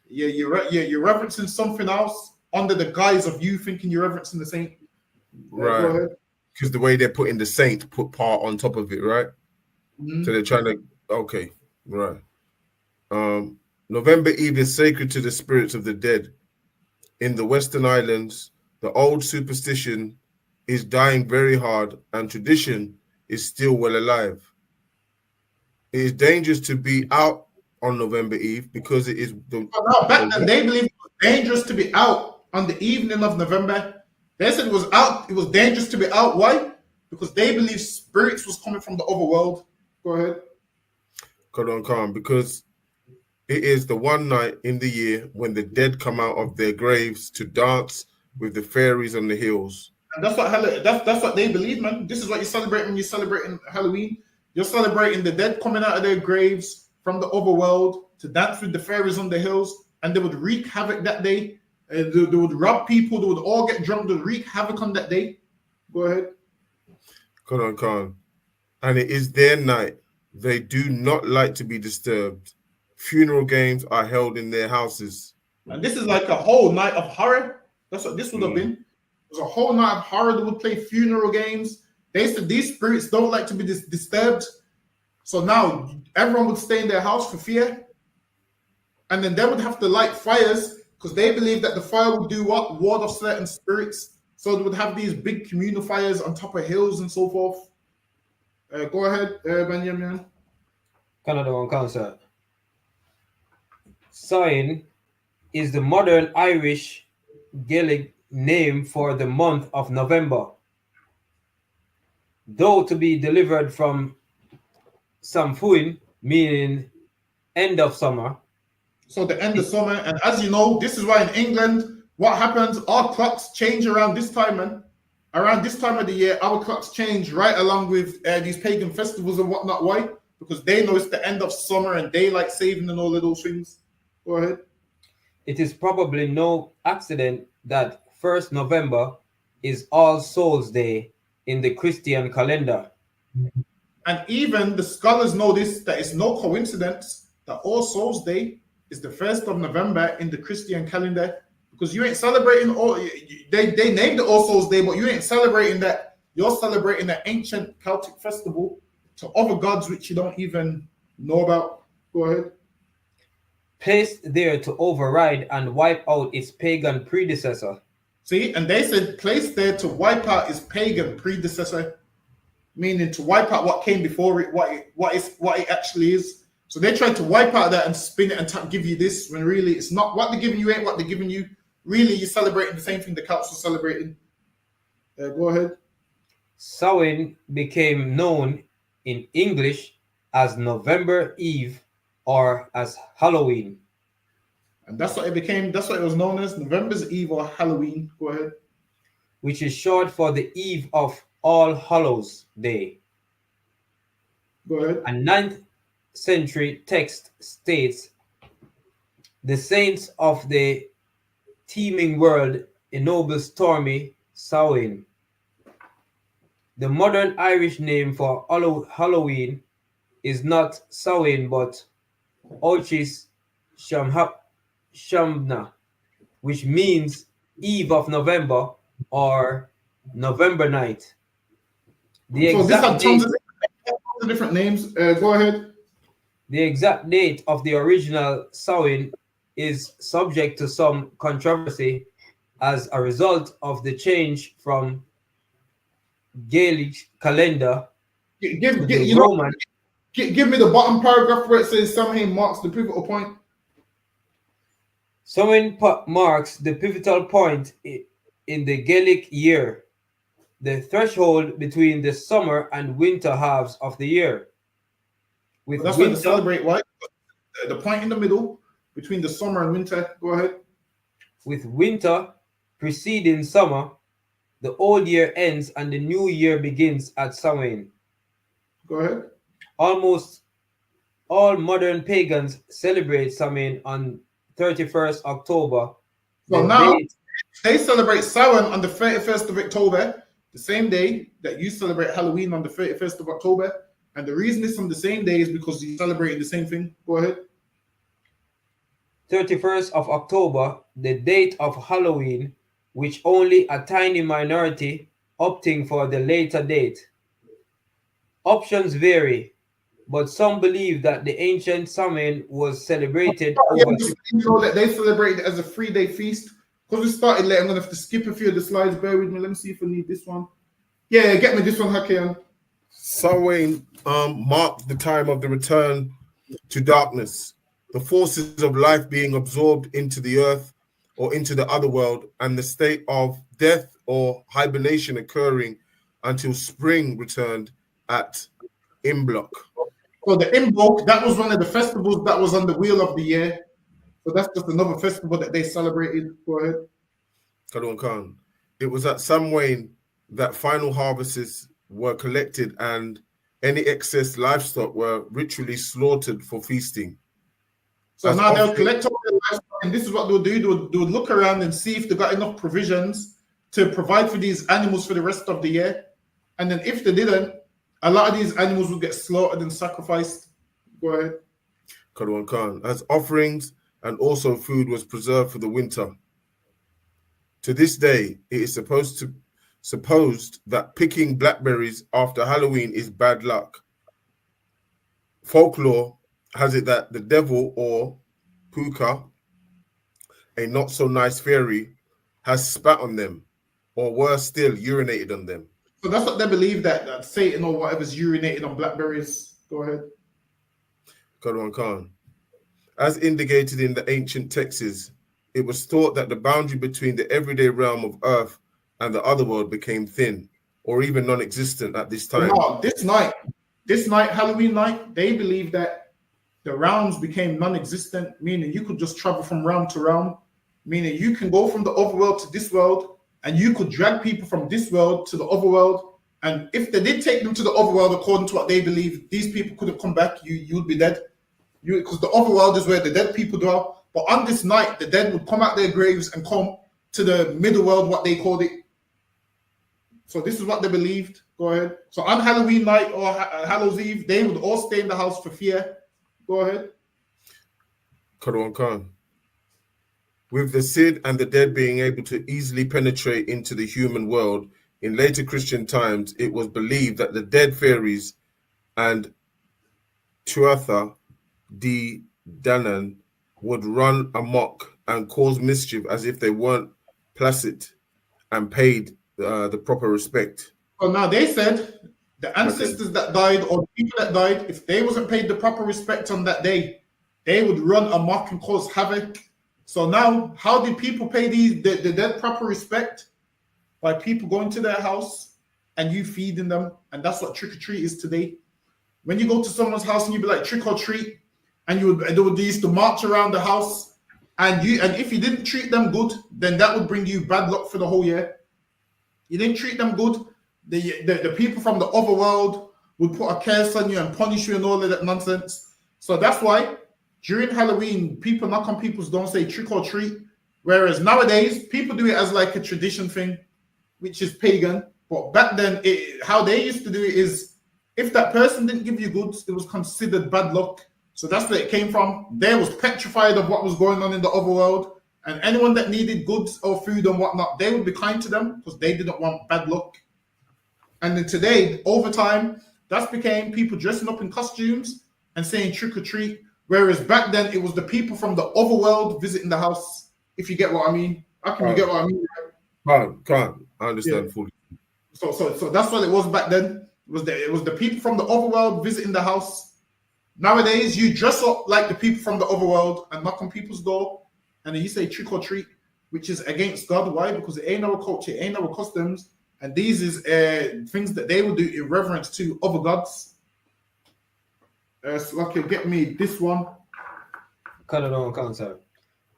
Yeah, you're reverencing something else under the guise of you thinking you're reverencing the saint. Right. Because the way they're putting the saint, put part on top of it, right? Mm-hmm. So they're trying to, okay, right. November Eve is sacred to the spirits of the dead. In the Western Islands, the old superstition is dying very hard, and tradition is still well alive. It is dangerous to be out on November Eve because it is. Back then, they believed it was dangerous to be out on the evening of November. They said it was out. It was dangerous to be out. Why? Because they believed spirits was coming from the overworld. Go ahead. Calm, because it is the one night in the year when the dead come out of their graves to dance with the fairies on the hills. And that's what they believe, man. This is what you celebrate when you're celebrating Halloween. You're celebrating the dead coming out of their graves from the overworld to dance with the fairies on the hills, and they would wreak havoc that day. They would rob people. They would all get drunk. They would wreak havoc on that day. Go ahead. Khan. And it is their night. They do not like to be disturbed. Funeral games are held in their houses. And this is like a whole night of horror. That's what this would have been. It was a whole night of horror. They would play funeral games. They said these spirits don't like to be disturbed. So now everyone would stay in their house for fear. And then they would have to light fires because they believe that the fire would do what? Ward off certain spirits. So they would have these big communal fires on top of hills and so forth. Go ahead, Benjamin. Canada one concert. Samhain is the modern Irish Gaelic name for the month of November, though to be delivered from Samhain, meaning end of summer. So the end of summer, and as you know, this is why in England, what happens, our clocks change around this time, man. Around this time of the year, our clocks change right along with these pagan festivals and whatnot. Why? Because they know it's the end of summer and daylight saving and all of those things. Go ahead. It is probably no accident that 1st November is All Souls Day in the Christian calendar. And even the scholars know this, that it's no coincidence that All Souls Day is the 1st of November in the Christian calendar, because you ain't celebrating they named it All Souls Day, but you ain't celebrating that. You're celebrating the ancient Celtic festival to other gods which you don't even know about. Go ahead. Placed there to override and wipe out its pagan predecessor. See, and they said placed there to wipe out its pagan predecessor, meaning to wipe out what came before it, what it actually is. So they tried to wipe out that and spin it and give you this when really it's not what they're giving you ain't what they're giving you. Really, you're celebrating the same thing the Celts were celebrating. Go ahead. Samhain became known in English as November Eve or as Halloween. And that's what it became. That's what it was known as, November's Eve or Halloween. Go ahead. Which is short for the eve of All Hallows Day. Go ahead. A 9th century text states, the saints of the teeming world ennoble stormy Samhain. The modern Irish name for Halloween is not Samhain but Ochis Shamna, which means Eve of November or November night. The So exact this had tons of different names. Go ahead. The exact date of the original Samhain is subject to some controversy as a result of the change from Gaelic calendar Give Roman. Give me the bottom paragraph where it says Samhain marks the pivotal point. Samhain marks the pivotal point in the Gaelic year, the threshold between the summer and winter halves of the year. With That's why they celebrate, right? The point in the middle between the summer and winter. Go ahead. With winter preceding summer, the old year ends and the new year begins at Samhain. Go ahead. Almost all modern pagans celebrate Samhain on 31st October. So now they celebrate Samhain on the 31st of October, the same day that you celebrate Halloween on the 31st of October. And the reason it's on the same day is because you're celebrating the same thing. Go ahead. 31st of October, the date of Halloween, which only a tiny minority opting for the later date. Options vary, but some believe that the ancient Samhain was celebrated over. You know that they celebrate it as a 3-day feast. Because we started late, I'm going to have to skip a few of the slides. Bear with me. Let me see if I need this one. Yeah, get me this one, Hakeem. Samhain marked the time of the return to darkness, the forces of life being absorbed into the earth or into the other world, and the state of death or hibernation occurring until spring returned at Imbolc. So the Imbolc, that was one of the festivals that was on the wheel of the year. So that's just another festival that they celebrated. Go ahead. Kadwan Khan. It was at Samhain that final harvests were collected and any excess livestock were ritually slaughtered for feasting. So now they'll collect all their livestock, and this is what they'll do. They'll look around and see if they got enough provisions to provide for these animals for the rest of the year. And then if they didn't, a lot of these animals would get slaughtered and sacrificed. Go ahead. Kadwan Khan. As offerings and also food was preserved for the winter. To this day, it is supposed that picking blackberries after Halloween is bad luck. Folklore has it that the devil or Puka, a not so nice fairy, has spat on them, or worse still, urinated on them. So that's what they believe, that Satan or whatever's urinated on blackberries. Go ahead. Kadwan Khan. As indicated in the ancient texts, it was thought that the boundary between the everyday realm of earth and the other world became thin, or even non-existent at this time. No, this night, Halloween night, they believe that the realms became non-existent, meaning you could just travel from realm to realm, meaning you can go from the overworld to this world, and you could drag people from this world to the overworld. And if they did take them to the overworld, according to what they believe, these people couldn't come back. You'd be dead. Because the overworld is where the dead people dwell. But on this night, the dead would come out their graves and come to the middle world, what they called it. So this is what they believed. Go ahead. So on Halloween night or Hallows Eve, they would all stay in the house for fear. Go ahead. Kadwan Khan. With the Cid and the dead being able to easily penetrate into the human world, in later Christian times, it was believed that the dead fairies and Tuatha de Danann would run amok and cause mischief as if they weren't placid and paid the proper respect. So now they said The ancestors that died or the people that died, if they wasn't paid the proper respect on that day, they would run amok and cause havoc. So now, how do people pay the dead proper respect? By people going to their house and you feeding them, and that's what trick or treat is today. When you go to someone's house and you be like trick or treat, and they used to march around the house, and if you didn't treat them good, then that would bring you bad luck for the whole year. You didn't treat them good, the people from the other world would put a curse on you and punish you and all of that nonsense. So that's why during Halloween, people knock on people's door and say trick or treat, whereas nowadays people do it as like a tradition thing, which is pagan. But back then, how they used to do it is, if that person didn't give you goods, it was considered bad luck. So that's where it came from. They was petrified of what was going on in the other world, and anyone that needed goods or food and whatnot, they would be kind to them because they didn't want bad luck. And then today, over time, that's became people dressing up in costumes and saying trick or treat, whereas back then it was the people from the other world visiting the house. If you get what I mean, how can you get what I mean? Can't. I understand fully. So that's what it was back then. It was the people from the other world visiting the house. Nowadays, you dress up like the people from the other world and knock on people's door, and then you say trick or treat, which is against God. Why? Because it ain't our culture, it ain't our customs, and these is things that they will do in reverence to other gods. So okay, get me this one. Cut it on concept.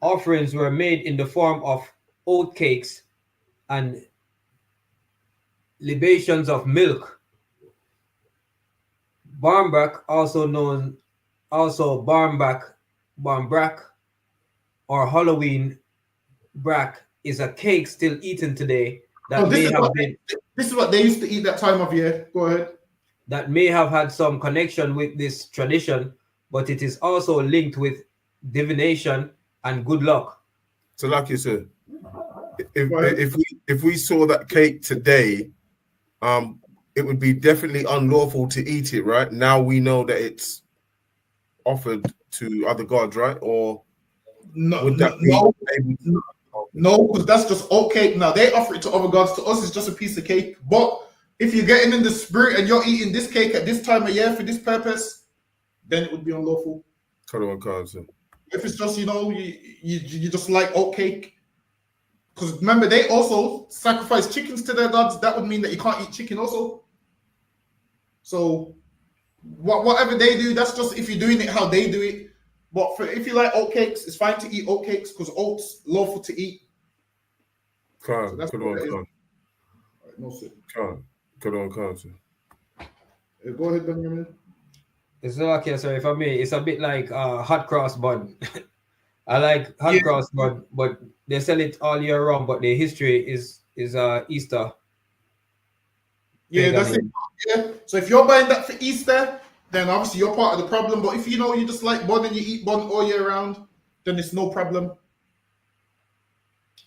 Offerings were made in the form of oat cakes and libations of milk. Barmbak, barmbrack, or Halloween brack, is a cake still eaten today that this is what they used to eat that time of year. Go ahead. That may have had some connection with this tradition, but it is also linked with divination and good luck. So, like you said, if we saw that cake today, it would be definitely unlawful to eat it, right? Now we know that it's offered to other gods, right? Or would that no, because that's just oat cake. Now they offer it to other gods. To us, it's just a piece of cake. But if you're getting in the spirit and you're eating this cake at this time of year for this purpose, then it would be unlawful. If it's just, you just like oat cake. Because remember, they also sacrifice chickens to their gods. That would mean that you can't eat chicken also. So whatever they do, that's just if you're doing it how they do it. But if you like oat cakes, it's fine to eat oat cakes because oats lawful to eat. Go on, Go ahead, Benjamin. It's okay, sorry, for me, it's a bit like hot cross bun. I like hot cross bun, but they sell it all year round, but the history is Easter. Yeah, that's it. Yeah. So if you're buying that for Easter, then obviously you're part of the problem. But if you just like bun and you eat bun all year round, then it's no problem.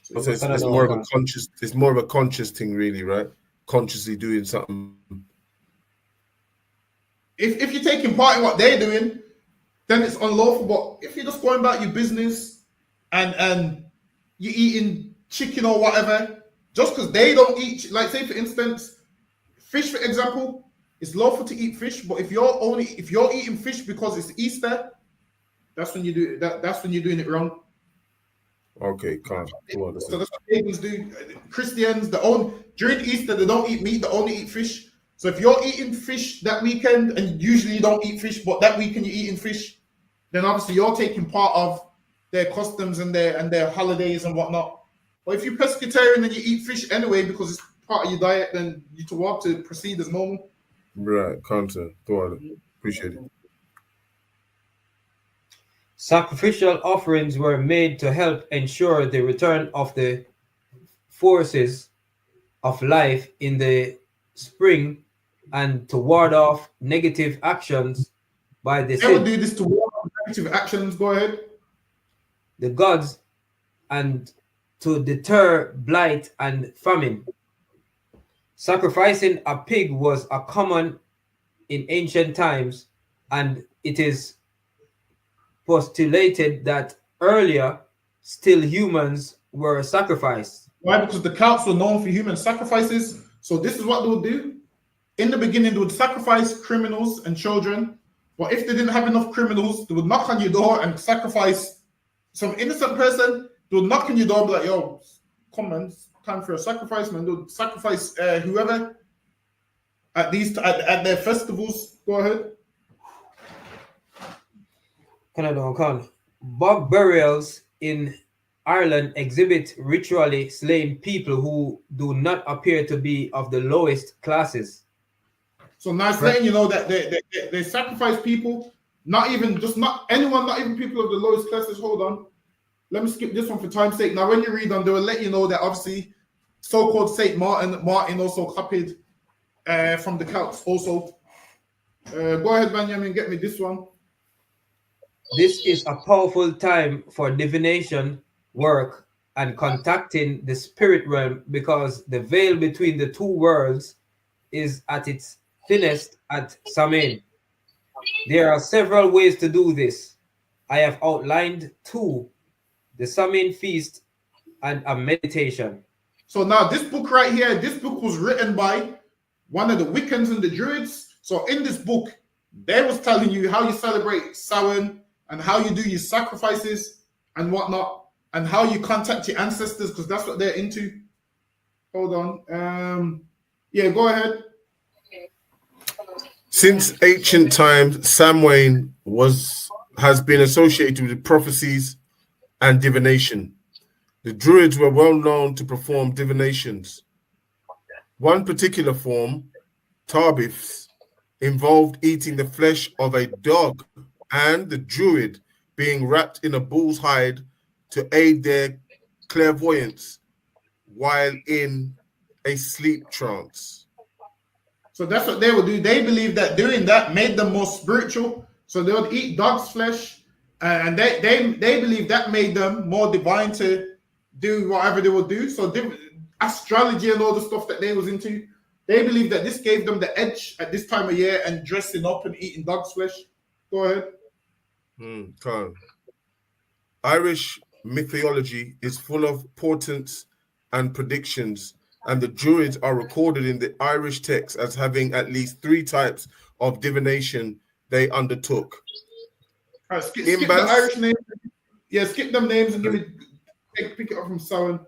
So it's more of a conscious. It's more of a conscious thing, really, right? Consciously doing something. If you're taking part in what they're doing, then it's unlawful. But if you're just going about your business and you're eating chicken or whatever, just because they don't eat, like say for instance, fish, for example, it's lawful to eat fish. But if you're eating fish because it's Easter, that's when you do that. That's when you're doing it wrong. Okay, can't. So that's what pagans do. Christians, during Easter they don't eat meat; they only eat fish. So if you're eating fish that weekend, and usually you don't eat fish, but that weekend you're eating fish, then obviously you're taking part of their customs and their holidays and whatnot. But if you're pescatarian and you eat fish anyway because it's part of your diet, then you want to proceed as normal. Right, content. Appreciate it. Sacrificial offerings were made to help ensure the return of the forces of life in the spring and to ward off negative actions by the They would do this to ward off negative actions. Go ahead. The gods and to deter blight and famine. Sacrificing a pig was a common in ancient times, and it is postulated that earlier still humans were sacrificed. Why? Because the Celts were known for human sacrifices. So this is what they would do. in the beginning, they would sacrifice criminals and children. But if they didn't have enough criminals, they would knock on your door and sacrifice some innocent person. They would knock on your door and be like, yo, come on, it's time for a sacrifice, man. They would sacrifice whoever at their festivals. Go ahead. Bog burials in Ireland exhibit ritually slain people who do not appear to be of the lowest classes. So now it's letting you know that they sacrifice people, not even people of the lowest classes. Hold on. Let me skip this one for time's sake. Now, when you read on, they will let you know that obviously so-called Saint Martin also copied from the Celts also. Go ahead, Benjamin, get me this one. This is a powerful time for divination work and contacting the spirit realm, because the veil between the two worlds is at its thinnest at Samhain. There are several ways to do this. I have outlined 2, the Samhain feast and a meditation. So now this book right here, this book was written by one of the Wiccans and the Druids. So in this book, they was telling you how you celebrate Samhain and how you do your sacrifices and whatnot, and how you contact your ancestors, because that's what they're into. Hold on. Yeah, go ahead. Since ancient times, Samhain has been associated with prophecies and divination. The Druids were well known to perform divinations. One particular form, tarbifs, involved eating the flesh of a dog and the Druid being wrapped in a bull's hide to aid their clairvoyance while in a sleep trance. So that's what they would do. They believe that doing that made them more spiritual. So they would eat dog's flesh, and they believe that made them more divine to do whatever they would do. So astrology and all the stuff that they was into, they believe that this gave them the edge at this time of year and dressing up and eating dog's flesh. Go ahead. Irish mythology is full of portents and predictions, and the Druids are recorded in the Irish text as having at least 3 types of divination they undertook. All right, skip the Irish names. Yeah, skip them names and pick it up from Samhain.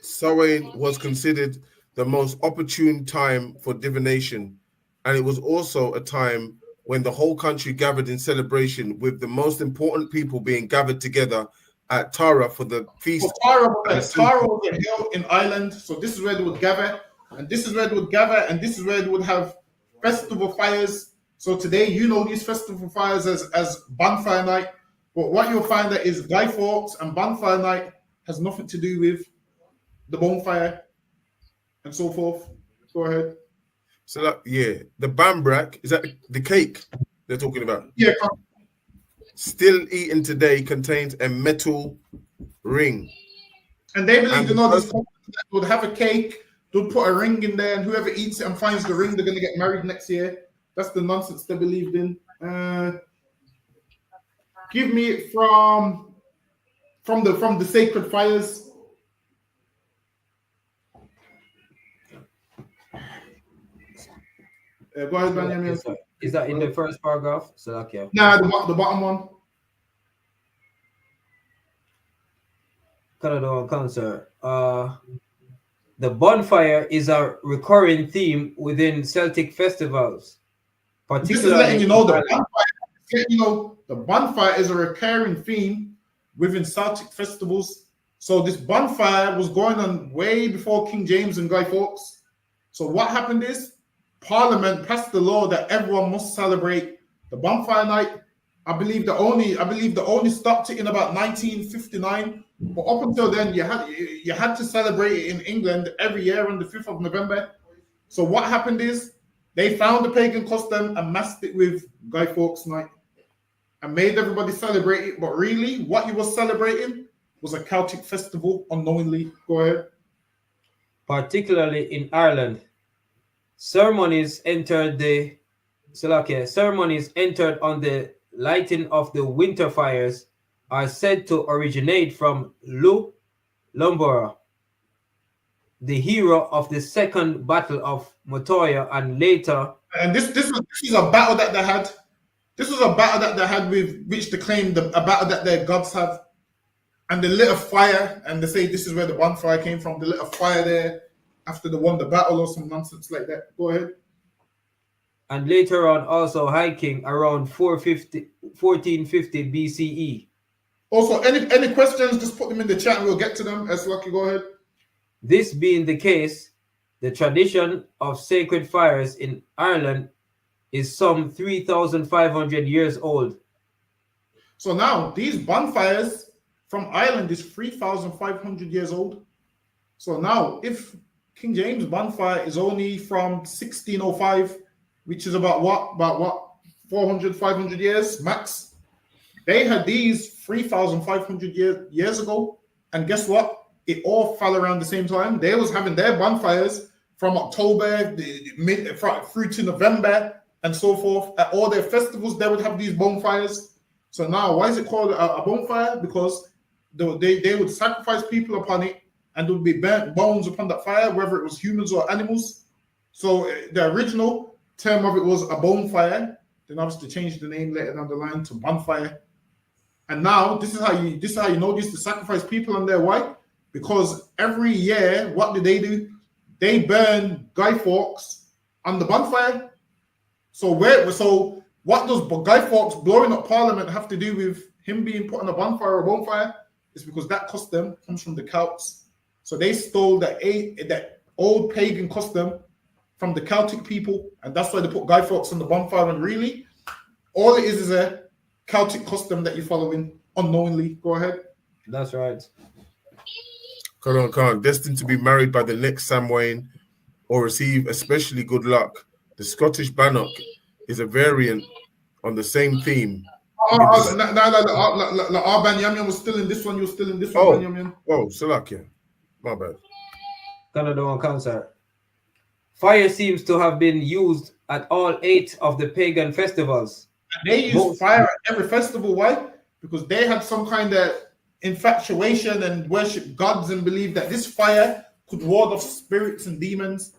Samhain was considered the most opportune time for divination, and it was also a time when the whole country gathered in celebration, with the most important people being gathered together at Tara for the feast. Tara was a hill in Ireland, so this is where they would gather, and this is where they would have festival fires. So today, you know these festival fires as bonfire night, but what you'll find that is Guy Fawkes and bonfire night has nothing to do with the bonfire and so forth. Go ahead. So the bambrak, is that the cake they're talking about? Yeah. Still eaten today, contains a metal ring. And they believe this would have a cake, they'll put a ring in there, and whoever eats it and finds the ring, they're going to get married next year. That's the nonsense they believed in. Give me it from the sacred fires. Go ahead, Benjamin. Is that in the first paragraph? So okay. Nah, the bottom one. Cancer. The bonfire is a recurring theme within Celtic festivals. This is letting you know the bonfire is a recurring theme within Celtic festivals. So this bonfire was going on way before King James and Guy Fawkes. So what happened is Parliament passed the law that everyone must celebrate the bonfire night. I believe the only stopped it in about 1959. But up until then, you had to celebrate it in England every year on the 5th of November. So what happened is they found the pagan custom and masked it with Guy Fawkes night and made everybody celebrate it. But really, what you were celebrating was a Celtic festival unknowingly. Go ahead. Particularly in Ireland, ceremonies entered on the lighting of the winter fires are said to originate from Lumbora. the hero of the second battle of Motoya, and later. And this is a battle that they had. This was a battle that they had with which they claimed a battle that their gods have. And they lit a fire, and they say this is where the bonfire came from. They lit a fire there after they won the battle or some nonsense like that. Go ahead. And later on, also hiking around 1450 BCE. Also, any questions, just put them in the chat and we'll get to them. As lucky, go ahead. This being the case, the tradition of sacred fires in Ireland is some 3,500 years old. So now, these bonfires from Ireland is 3,500 years old. So now, if King James bonfire is only from 1605, which is about what? 400, 500 years max. They had these 3,500 years ago. And guess what? It all fell around the same time. They was having their bonfires from October through to November and so forth. At all their festivals, they would have these bonfires. So now, why is it called a bonfire? Because they would sacrifice people upon it, and there would be burnt bones upon that fire, whether it was humans or animals. So the original term of it was a bonfire. Then obviously changed the name later down the line to bonfire. And now this is how you know this to sacrifice people on their why? Because every year, what do? They burn Guy Fawkes on the bonfire. So what does Guy Fawkes blowing up Parliament have to do with him being put on a bonfire or a bonfire? It's because that custom comes from the Celts. So they stole that old pagan custom from the Celtic people, and that's why they put Guy Fawkes on the bonfire. And really, all it is a Celtic custom that you're following unknowingly. Go ahead. That's right. Come on. Destined to be married by the next Samhain or receive especially good luck. The Scottish bannock is a variant on the same theme. Arban Yamyan was still in this one. You're still in this one. Oh, Salakia. My bad. Canada on concert. Fire seems to have been used at all 8 of the pagan festivals. They use fire at every festival. Why? Because they had some kind of infatuation and worship gods and believe that this fire could ward off spirits and demons.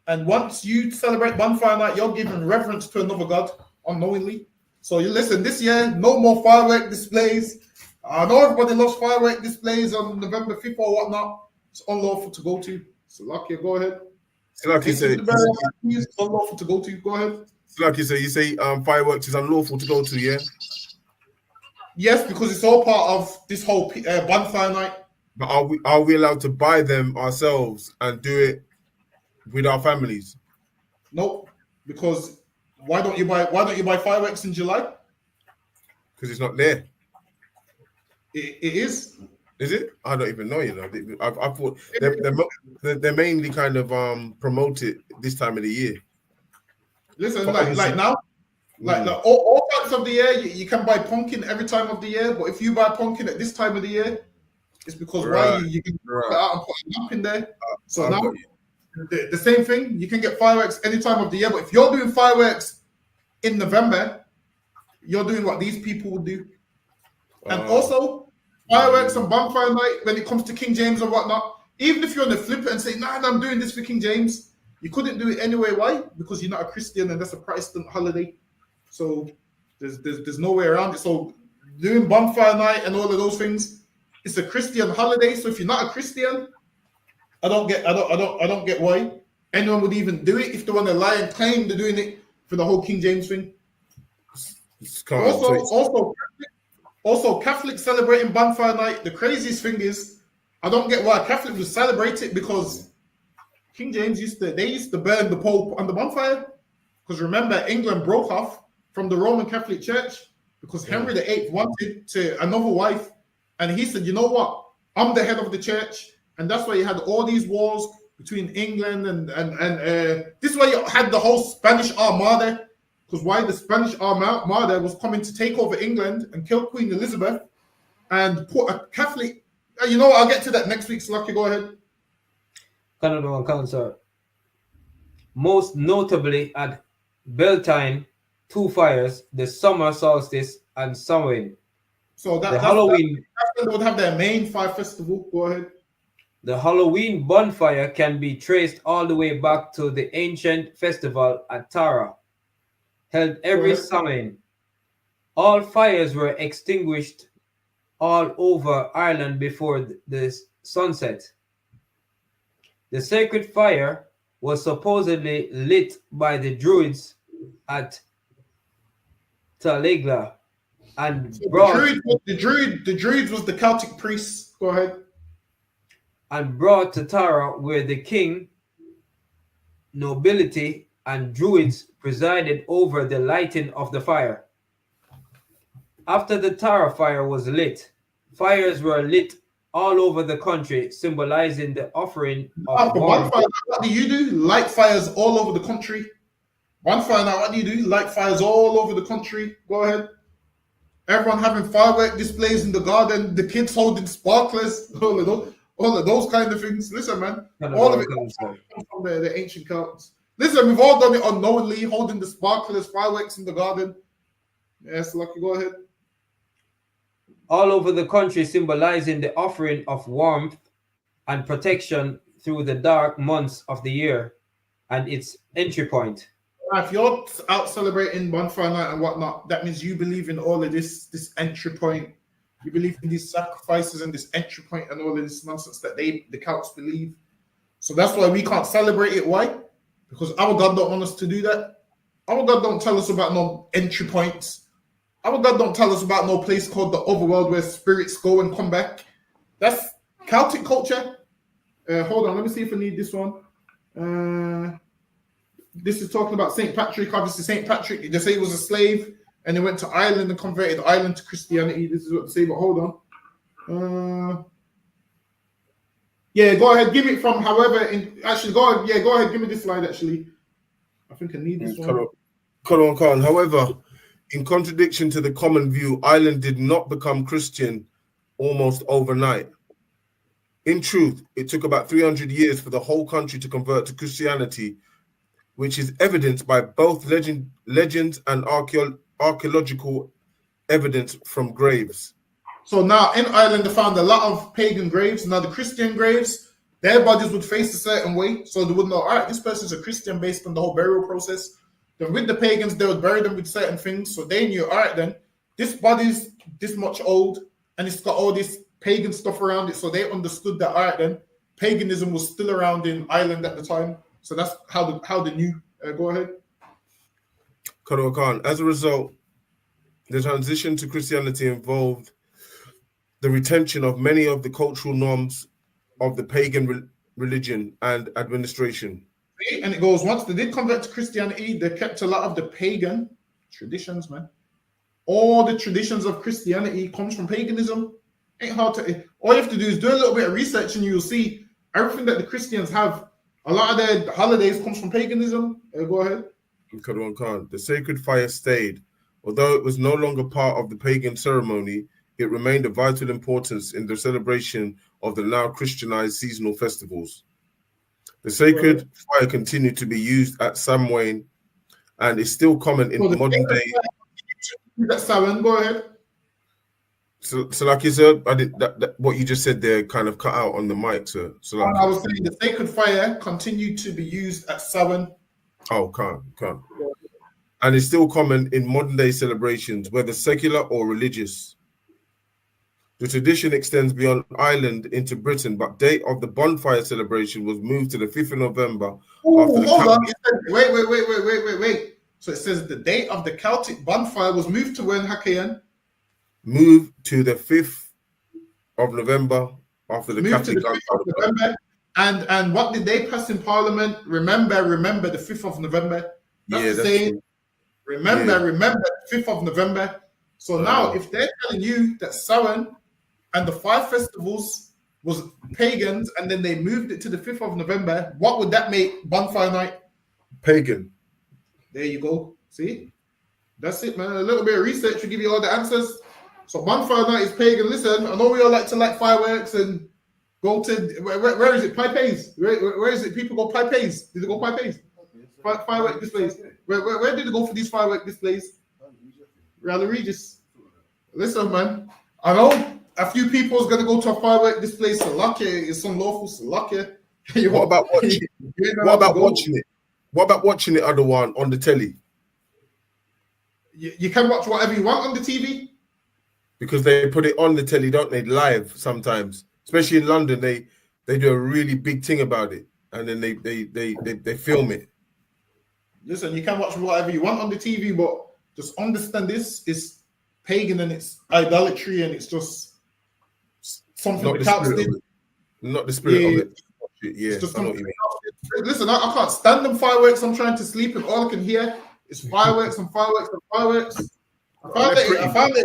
And once you celebrate bonfire night, you're giving reverence to another god unknowingly. So you listen, this year, no more firework displays. I know everybody loves firework displays on November 5th or whatnot. It's unlawful to go to. So lucky, go ahead. So like you say, it's unlawful to go to. Go ahead. So like you say fireworks is unlawful to go to, yeah? Yes, because it's all part of this whole bonfire night. But are we allowed to buy them ourselves and do it with our families? Nope. Because why don't you buy fireworks in July? Because it's not there. It is. Is it? I don't even know. You know, I thought they're mainly kind of promote it this time of the year. Listen, like now, all times of the year, you can buy pumpkin every time of the year. But if you buy pumpkin at this time of the year, it's because you can put it out and put a lamp in there. So now the same thing. You can get fireworks any time of the year. But if you're doing fireworks in November, you're doing what these people would do. And also, fireworks and bonfire night, when it comes to King James or whatnot, even if you're on the flip and say, nah, I'm doing this for King James, you couldn't do it anyway. Why? Because you're not a Christian and that's a Protestant holiday. So there's no way around it. So doing bonfire night and all of those things, it's a Christian holiday. So if you're not a Christian, I don't get why anyone would even do it if they want to lie and claim they're doing it for the whole King James thing. Also, Catholics celebrating bonfire night. The craziest thing is, I don't get why Catholics would celebrate it because King James used to burn the Pope on the bonfire. Because remember, England broke off from the Roman Catholic Church because Henry VIII wanted another wife, and he said, you know what? I'm the head of the church, and that's why you had all these wars between England and this is why you had the whole Spanish Armada. Because why the Spanish Armada was coming to take over England and kill Queen Elizabeth and put a Catholic. You know what? I'll get to that next week. So, Lucky, go ahead. Canada on concert. Most notably at Beltane, 2 fires, the summer solstice, and Samhain. So Halloween. They would have their main fire festival. Go ahead. The Halloween bonfire can be traced all the way back to the ancient festival at Tara, held every Samhain. All fires were extinguished all over Ireland before the sunset. The sacred fire was supposedly lit by the Druids at Taligla and brought The Druids was the Celtic priests. Go ahead. And brought to Tara, where the king, nobility, and Druids presided over the lighting of the fire. After the Tara fire was lit, fires were lit all over the country, symbolizing the offering of bonfire. What do you do? Light fires all over the country. Bonfire now, what do you do? Light fires all over the country. Go ahead. Everyone having firework displays in the garden, the kids holding sparklers, all of those kind of things. Listen, man, all of it comes from the ancient Celts. Listen, we've all done it unknowingly, holding the sparklers, fireworks in the garden. Yes, Lucky, go ahead. All over the country, symbolizing the offering of warmth and protection through the dark months of the year and its entry point. If you're out celebrating bonfire night and whatnot, that means you believe in all of this entry point. You believe in these sacrifices and this entry point and all of this nonsense that the Celts believe. So that's why we can't celebrate it. Why? Because our God don't want us to do that. Our God don't tell us about no entry points. Our God don't tell us about no place called the overworld where spirits go and come back. That's Celtic culture. Hold on, let me see if I need this one. This is talking about St. Patrick. Obviously, St. Patrick, they say he was a slave and he went to Ireland and converted Ireland to Christianity. This is what they say, but hold on. Yeah, go ahead. Give it from however. Actually, go ahead. Yeah, go ahead. Give me this slide, actually. I think I need this one. Khan. However, in contradiction to the common view, Ireland did not become Christian almost overnight. In truth, it took about 300 years for the whole country to convert to Christianity, which is evidenced by both legends and archaeological evidence from graves. So now in Ireland, they found a lot of pagan graves. Now the Christian graves, their bodies would face a certain way, so they would know, all right, this person's a Christian based on the whole burial process. Then with the pagans, they would bury them with certain things, so they knew, all right, then this body's this much old, and it's got all this pagan stuff around it, so they understood that, all right, then paganism was still around in Ireland at the time. So that's how they knew. Go ahead. Khan. As a result, the transition to Christianity involved the retention of many of the cultural norms of the pagan religion and administration. And it goes, once they did convert to Christianity, they kept a lot of the pagan traditions, man. All the traditions of Christianity comes from paganism. Ain't hard to. All you have to do is do a little bit of research and you'll see everything that the Christians have. A lot of their holidays comes from paganism. Go ahead. Khan. The sacred fire stayed. Although it was no longer part of the pagan ceremony, it remained of vital importance in the celebration of the now Christianized seasonal festivals. The sacred fire continued to be used at Samhain and is still common in modern day. Samhain, go ahead. So like you said, I did that what you just said there kind of cut out on the mic, sir. So like, I was saying the sacred fire continued to be used at Samhain. Oh, can't. And it's still common in modern day celebrations, whether secular or religious. The tradition extends beyond Ireland into Britain, but date of the bonfire celebration was moved to the 5th of November. Hold on. Wait. So it says the date of the Celtic bonfire was moved to when, Hakayan? Moved to the 5th of November after the Catholic November. And what did they pass in Parliament? Remember the 5th of November. That's the saying. Remember the 5th of November. So now, if they're telling you that Samhain and the 5 festivals was pagans, and then they moved it to the 5th of November, what would that make bonfire night? Pagan. There you go. See? That's it, man. A little bit of research will give you all the answers. So bonfire night is pagan. Listen, I know we all like to light fireworks and go to where is it? Pipes. Where is it? People go pipes. Did they go pipes? Firework displays. Where did they go for these firework displays? Rally Regis. Listen, man. I know a few people is gonna go to a firework display. Salake, it's unlawful. Salake. What about watching? What about watching it? What about watching it other one on the telly? You can watch whatever you want on the TV. Because they put it on the telly, don't they? Live sometimes, especially in London, they do a really big thing about it, and then they film it. Listen, you can watch whatever you want on the TV, but just understand this is pagan and it's idolatry and it's just something Not the the cops spirit did. of it. Not the spirit of it. Yeah, It's just I know what something you the cops did. Listen, I can't stand them fireworks. I'm trying to sleep and all I can hear is fireworks and fireworks and fireworks. I found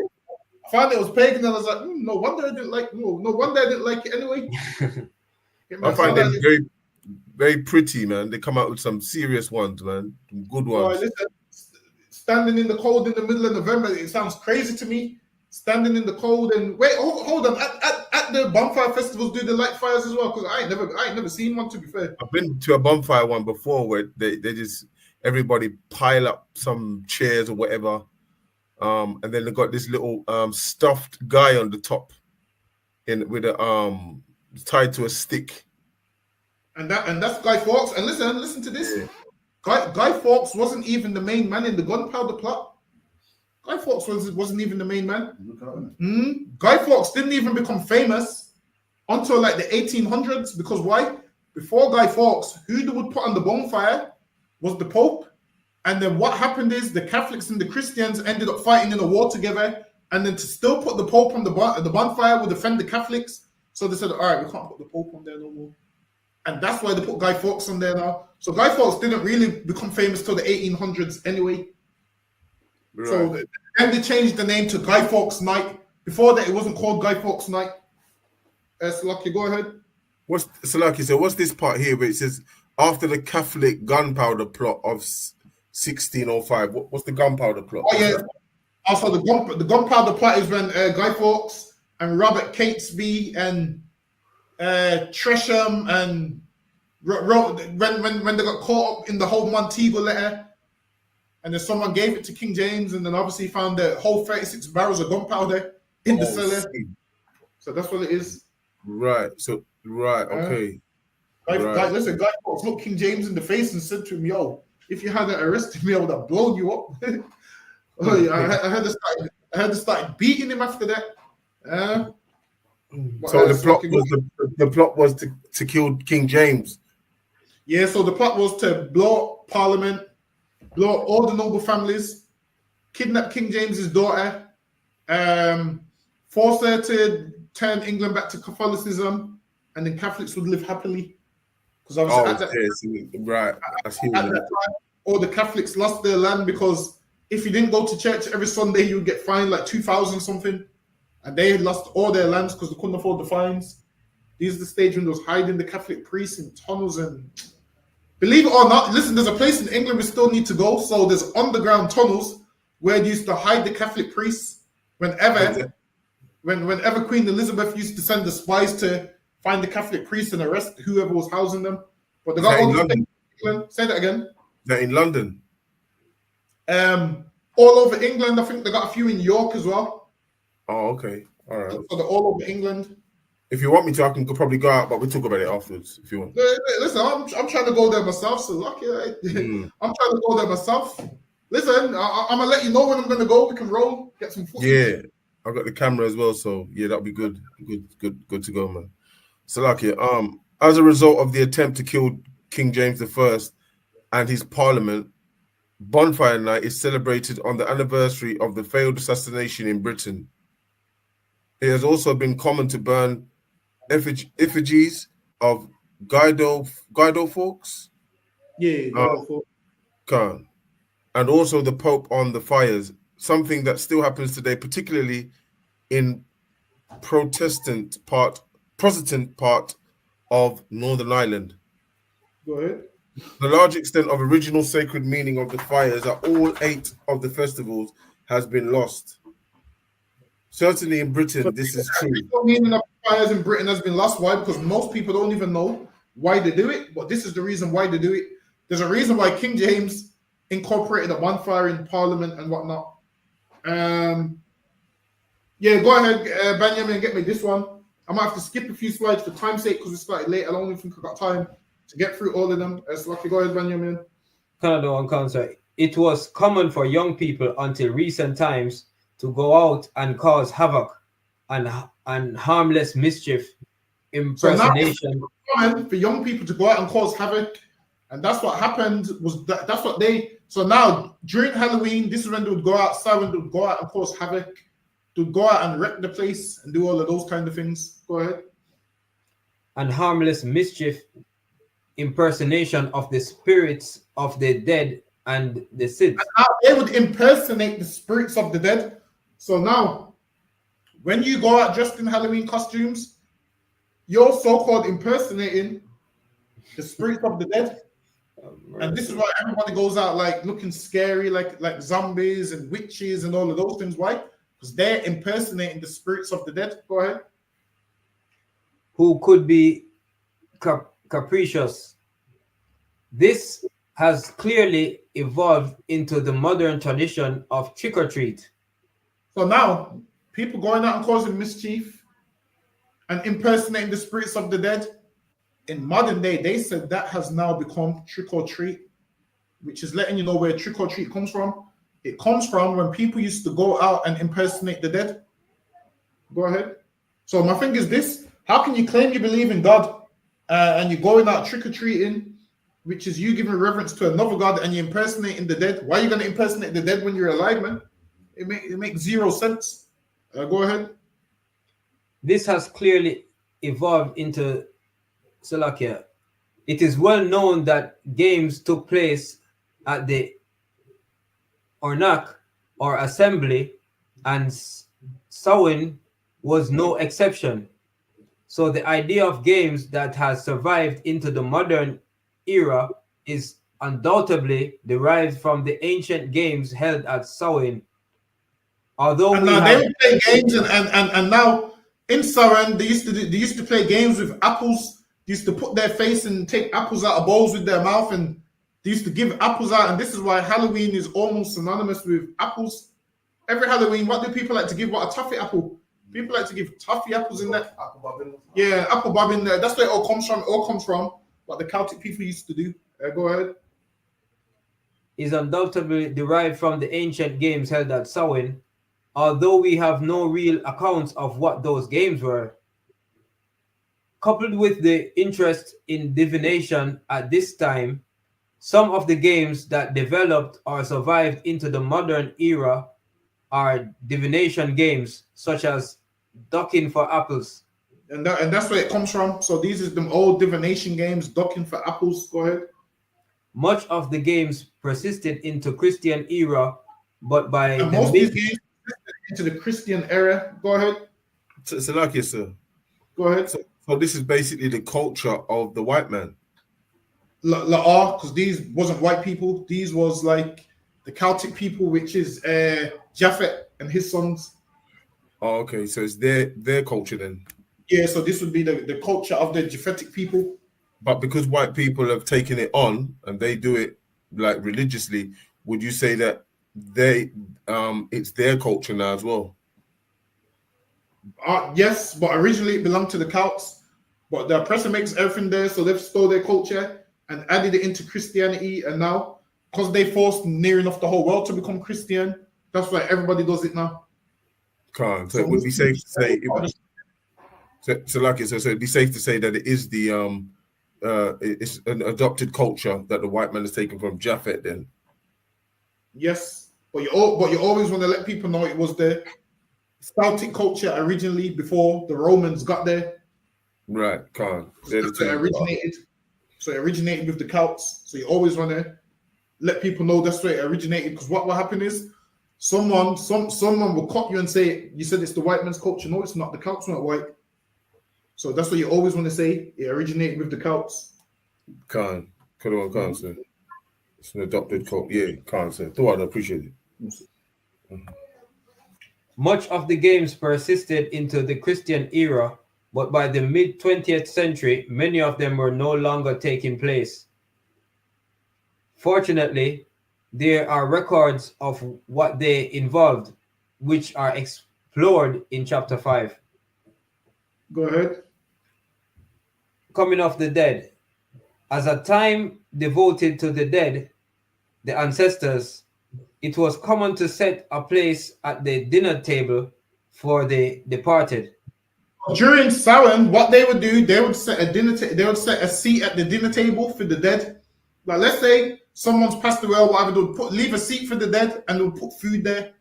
it was pagan and I was like, no wonder I didn't like no wonder I didn't like it anyway. I find them very, very pretty, man. They come out with some serious ones, man. Some good ones. Listen, standing in the cold in the middle of November, it sounds crazy to me. Standing in the cold and wait, hold on. At the bonfire festivals, do they light fires as well? Because I ain't never seen one, to be fair. I've been to a bonfire one before where they just everybody pile up some chairs or whatever. And then they got this little stuffed guy on the top with a tied to a stick. And that's Guy Fawkes. And listen to this. Yeah. Guy Fawkes wasn't even the main man in the gunpowder plot. Guy Fawkes wasn't even the main man. Guy Fawkes didn't even become famous until like the 1800s. Because why? Before Guy Fawkes, who they would put on the bonfire was the Pope. And then what happened is the Catholics and the Christians ended up fighting in a war together. And then to still put the Pope on the bonfire would offend the Catholics. So they said, all right, we can't put the Pope on there no more. And that's why they put Guy Fawkes on there now. So Guy Fawkes didn't really become famous till the 1800s anyway. Right. So then they changed the name to Guy Fawkes Night. Before that, it wasn't called Guy Fawkes Night. Salaki, go ahead. So what's this part here where it says, after the Catholic gunpowder plot of 1605, what's the gunpowder plot? Oh, yeah. Also, the gunpowder plot is when Guy Fawkes and Robert Catesby and Tresham and when they got caught up in the whole Montego letter, and then someone gave it to King James, and then obviously found the whole 36 barrels of gunpowder in the cellar. So that's what it is. Right. So okay. Listen, Guy Fawkes looked King James in the face and said to him, "Yo, if you hadn't arrested me, I would have blown you up." I had to start beating him after that. So the plot was to kill King James. Yeah, so the plot was to blow up Parliament, blow up all the noble families, kidnap King James's daughter, force her to turn England back to Catholicism, and then Catholics would live happily. Because all the Catholics lost their land because if you didn't go to church every Sunday, you would get fined like 2,000 something. And they had lost all their lands because they couldn't afford the fines. These are the stage when they was hiding the Catholic priests in tunnels. And believe it or not, listen, there's a place in England we still need to go. So there's underground tunnels where they used to hide the Catholic priests whenever Queen Elizabeth used to send the spies to find the Catholic priests and arrest whoever was housing them. But they got all the things in England. Say that again. They're in London. All over England. I think they got a few in York as well. Oh, okay. All right. So they're all over England. If you want me to, I can probably go out, but we'll talk about it afterwards if you want. Listen, I'm trying to go there myself, so lucky. I'm trying to go there myself. Listen, I'm gonna let you know when I'm gonna go. We can roll, get some footage. Yeah, I've got the camera as well, so yeah, that'll be good. Good to go, man. So lucky. As a result of the attempt to kill King James I and his Parliament, Bonfire Night is celebrated on the anniversary of the failed assassination in Britain. It has also been common to burn effigies of Guy Fawkes, and also the Pope on the fires, something that still happens today, particularly in Protestant part of Northern Ireland. Go ahead. The large extent of original sacred meaning of the fires at all 8 of the festivals has been lost. Certainly in Britain, this is true. The meaning of fires in Britain has been lost. Why? Because most people don't even know why they do it, but this is the reason why they do it. There's a reason why King James incorporated a bonfire in Parliament and whatnot. Yeah, go ahead, Benjamin, get me this one. I might have to skip a few slides for time's sake because we started late. I don't think I got time to get through all of them. So okay, go ahead, Benjamin. Canada and Council. It was common for young people until recent times to go out and cause havoc and harmless mischief, impersonation. So now it's common for young people to go out and cause havoc, and that's what happened. That's what they. So now during Halloween, this is when they would go outside, when they would go out and cause havoc. To go out and wreck the place and do all of those kind of things. Go ahead. And harmless mischief, impersonation of the spirits of the dead and the Sith. And now they would impersonate the spirits of the dead. So now, when you go out dressed in Halloween costumes, you're so-called impersonating the spirits of the dead. And this is why everybody goes out like looking scary, like zombies and witches and all of those things. Why? Because they're impersonating the spirits of the dead. Go ahead. Who could be capricious. This has clearly evolved into the modern tradition of trick-or-treat. So now, people going out and causing mischief and impersonating the spirits of the dead, in modern day, they said that has now become trick-or-treat, which is letting you know where trick-or-treat comes from. It comes from when people used to go out and impersonate the dead. Go ahead. So my thing is this: how can you claim you believe in God and you're going out trick-or-treating, which is you giving reverence to another God, and you're impersonating the dead? Why are you going to impersonate the dead when you're alive, man? It makes zero sense. Go ahead. This has clearly evolved into Slovakia. It is well known that games took place at the Ornak or assembly, and Samhain was no exception. So the idea of games that has survived into the modern era is undoubtedly derived from the ancient games held at Samhain. Although and now they would play games, and now in Samhain they used to play games with apples. They used to put their face and take apples out of bowls with their mouth, and they used to give apples out, and this is why Halloween is almost synonymous with apples. Every Halloween, what do people like to give? What, a toffee apple? People like to give toffee apples in there. Yeah, apple bob in there. That's where it all comes from. It all comes from what the Celtic people used to do. Go ahead. Is undoubtedly derived from the ancient games held at Samhain, although we have no real accounts of what those games were. Coupled with the interest in divination at this time, some of the games that developed or survived into the modern era are divination games, such as ducking for apples. And that's where it comes from. So these are them old divination games, ducking for apples. Go ahead. Much of the games persisted into Christian era, but by and most of these games persisted into the Christian era. Go ahead. So like you, sir. Go ahead. So this is basically the culture of the white man. Because these wasn't white people. These was like the Celtic people, which is Japhet and his sons. Oh, okay. So it's their culture then. Yeah, so this would be the culture of the Japhetic people. But because white people have taken it on and they do it like religiously, would you say that it's their culture now as well? Yes, but originally it belonged to the Celts. But the oppressor makes everything there, so they've stole their culture and added it into Christianity. And now, because they forced near enough the whole world to become Christian, that's why everybody does it now. So it would be safe to say. So it'd be safe to say that it is it's an adopted culture that the white man has taken from Japhet. Then, yes, but you always want to let people know it was the Celtic culture originally before the Romans got there. Right, So it originated with the Celts. So you always want to let people know that's where it originated. Because what will happen is someone will cop you and say, you said it's the white man's culture. No, it's not. The Celts weren't white. So that's what you always want to say. It originated with the Celts. Sir. It's an adopted culture. Yeah, sir. I appreciate it. Mm-hmm. Much of the games persisted into the Christian era, but by the mid-20th century, many of them were no longer taking place. Fortunately, there are records of what they involved, which are explored in chapter 5. Go ahead. Coming off the dead. As a time devoted to the dead, the ancestors, it was common to set a place at the dinner table for the departed. During Samhain, what they would do, they would set a they would set a seat at the dinner table for the dead. Like, let's say someone's passed away or whatever, they would leave a seat for the dead and they would put food there.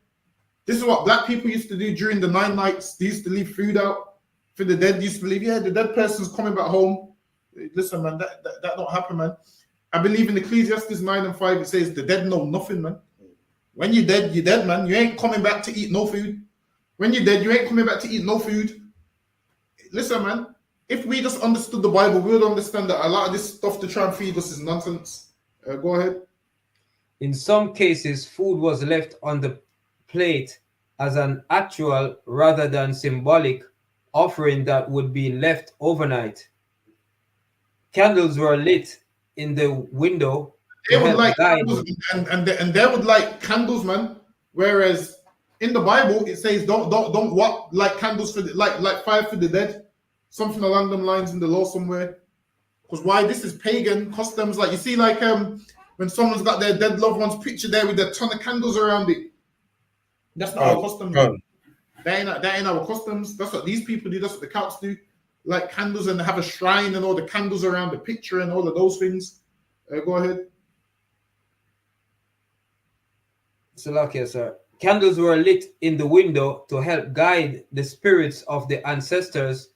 This is what black people used to do during the 9 nights. They used to leave food out for the dead. They used to believe, yeah, the dead person's coming back home. Listen, man, that don't happen, man. I believe in Ecclesiastes 9 and 5, it says the dead know nothing, man. When you're dead, man. You ain't coming back to eat no food. When you're dead, you ain't coming back to eat no food. Listen, man, if we just understood the Bible, we would understand that a lot of this stuff to try and feed us is nonsense. Go ahead. In some cases, food was left on the plate as an actual rather than symbolic offering that would be left overnight. Candles were lit in the window. They would like candles, and they would like candles, man. Whereas in the Bible it says don't what like candles for the, like fire for the dead, something along them lines in the law somewhere. Because why? This is pagan customs. Like you see, like when someone's got their dead loved one's picture there with a ton of candles around it. That's not our customs. That ain't our customs. That's what these people do. That's what the Celts do. Like candles, and have a shrine and all the candles around the picture and all of those things. Go ahead. Salakia, sir. Candles were lit in the window to help guide the spirits of the ancestors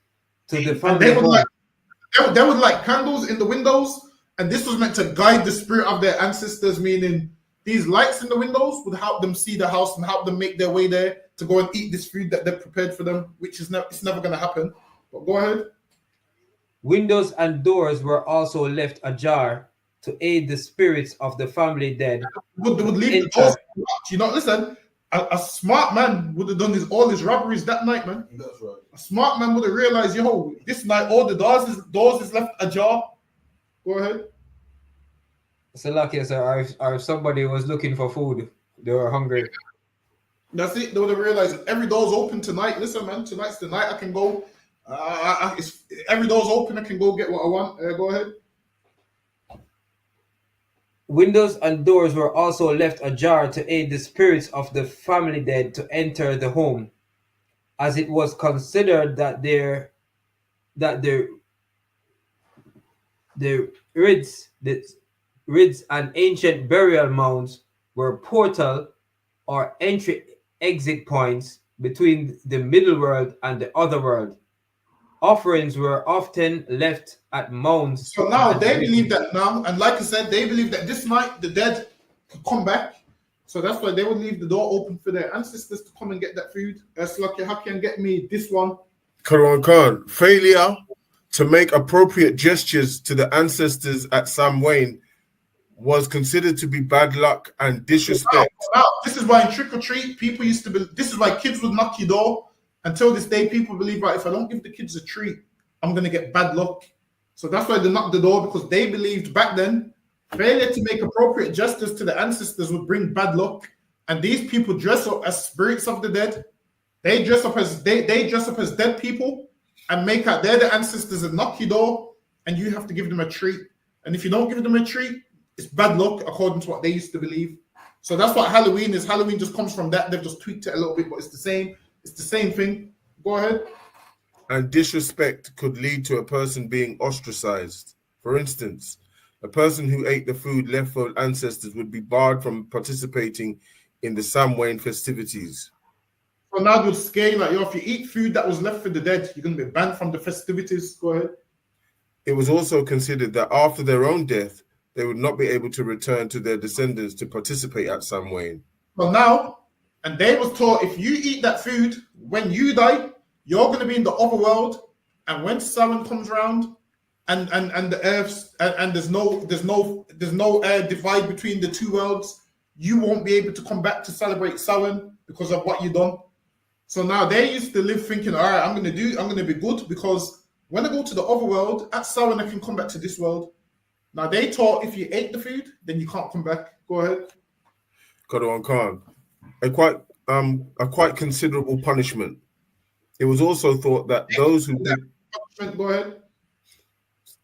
to the family. They would like candles in the windows, and this was meant to guide the spirit of their ancestors, meaning these lights in the windows would help them see the house and help them make their way there to go and eat this food that they've prepared for them, which is it's never going to happen. But go ahead. Windows and doors were also left ajar to aid the spirits of the family dead. They would leave the doors locked. You know, listen, a smart man would have done all his robberies that night, man. That's right. A smart man would have realized, yo, this night all the doors is left ajar. Go ahead. Salakia, sir, or if somebody was looking for food, they were hungry. That's it. They would have realized every door's open tonight. Listen, man, tonight's the night I can go. Every door's open. I can go get what I want. Go ahead. Windows and doors were also left ajar to aid the spirits of the family dead to enter the home, as it was considered that the rids and ancient burial mounds were portal or entry-exit points between the middle world and the other world. Offerings were often left at mounds. So now they believe that now, and like I said, they believe that this night the dead could come back. So that's why they would leave the door open for their ancestors to come and get that food. Slucky, how can get me this one? Quran Khan, failure to make appropriate gestures to the ancestors at Samhain was considered to be bad luck and disrespect. Now, this is why in trick or treat, people used to be. This is why kids would knock your door. Until this day, people believe, right, if I don't give the kids a treat, I'm going to get bad luck. So that's why they knocked the door, because they believed back then failure to make appropriate gestures to the ancestors would bring bad luck. And these people dress up as spirits of the dead. They dress up as they dress up as dead people and make out they're the ancestors and knock your door, and you have to give them a treat. And if you don't give them a treat, it's bad luck, according to what they used to believe. So that's what Halloween is. Halloween just comes from that. They've just tweaked it a little bit, but it's the same. It's the same thing. Go ahead. And disrespect could lead to a person being ostracized. For instance, a person who ate the food left for ancestors would be barred from participating in the Samhain festivities. So now they'll scare you like, yo, if you eat food that was left for the dead, you're going to be banned from the festivities. Go ahead. It was also considered that after their own death, they would not be able to return to their descendants to participate at Samhain. Well, now, and they was taught, if you eat that food, when you die, you're going to be in the other world, and when Samhain comes around, and the earth's and there's no divide between the two worlds, you won't be able to come back to celebrate Samhain because of what you've done. So now they used to live thinking, all right, I'm going to be good, because when I go to the other world at Samhain, I can come back to this world. Now they taught if you ate the food, then you can't come back. Go ahead. Qadwan Khan. a quite considerable punishment. It was also thought that those who did. Go ahead.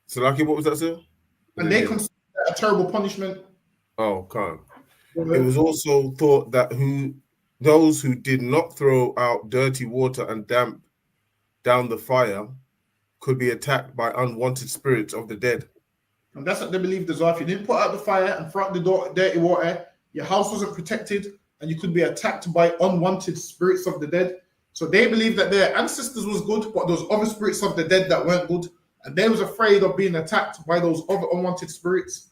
Salaki, what was that, sir? And they consider that a terrible punishment. Oh, can't. Go ahead. It was also thought that those who did not throw out dirty water and damp down the fire could be attacked by unwanted spirits of the dead. And that's what they believed as well. If you didn't put out the fire and throw out the dirty water, your house wasn't protected, and you could be attacked by unwanted spirits of the dead. So they believed that their ancestors was good, but those other spirits of the dead that weren't good, and they was afraid of being attacked by those other unwanted spirits.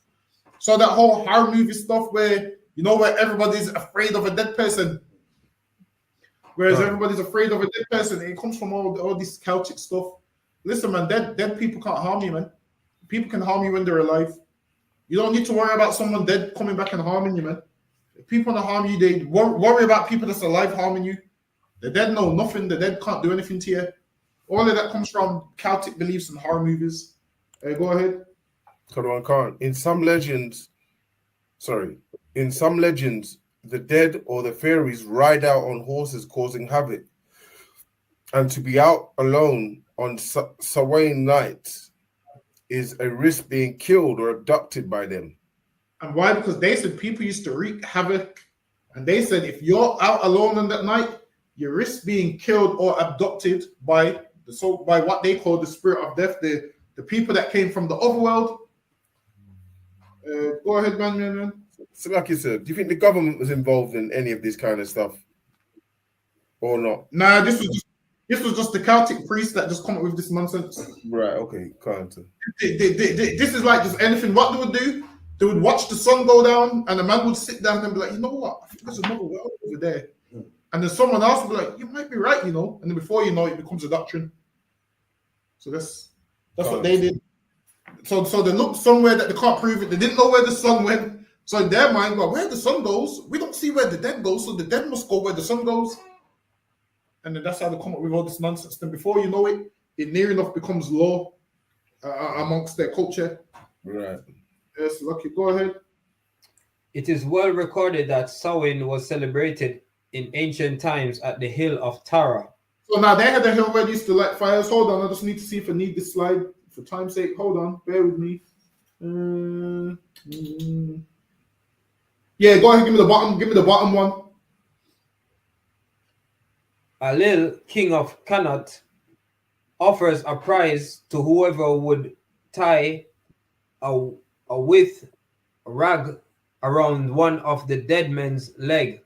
So that whole horror movie stuff where, you know, where everybody's afraid of a dead person, whereas everybody's afraid of a dead person, it comes from all this Celtic stuff. Listen, man, dead people can't harm you, man. People can harm you when they're alive. You don't need to worry about someone dead coming back and harming you, man. If people want to harm you, they worry about people that's alive harming you. The dead know nothing. The dead can't do anything to you. All of that comes from Celtic beliefs and horror movies. Go ahead. In some legends, the dead or the fairies ride out on horses causing havoc. And to be out alone on Samhain night is a risk being killed or abducted by them. And why? Because they said people used to wreak havoc. And they said if you're out alone on that night, you risk being killed or abducted by what they call the spirit of death, the people that came from the other world. Go ahead, man. So like you said, do you think the government was involved in any of this kind of stuff? Or not? Nah, this was just the Celtic priests that just come up with this nonsense. Right, okay, can't. This is like just anything. What they would do, they would watch the sun go down, and the man would sit down and be like, you know what? I think there's another world over there. And then someone else would be like, you might be right, you know. And then before you know it, becomes a doctrine. So that's what they did. So they looked somewhere that they can't prove it. They didn't know where the sun went. So in their mind, well, where the sun goes, we don't see where the dead goes. So the dead must go where the sun goes. And then that's how they come up with all this nonsense. Then before you know it, it near enough becomes law amongst their culture. Right. Yes, Lucky, go ahead. It is well recorded that Samhain was celebrated in ancient times at the hill of Tara. So now they had a hill where they used to light fires. Hold on, I just need to see if I need this slide for time's sake. Hold on, bear with me. Yeah, go ahead, give me the bottom one. Alil, king of Connaught, offers a prize to whoever would tie a with rag around one of the dead men's leg.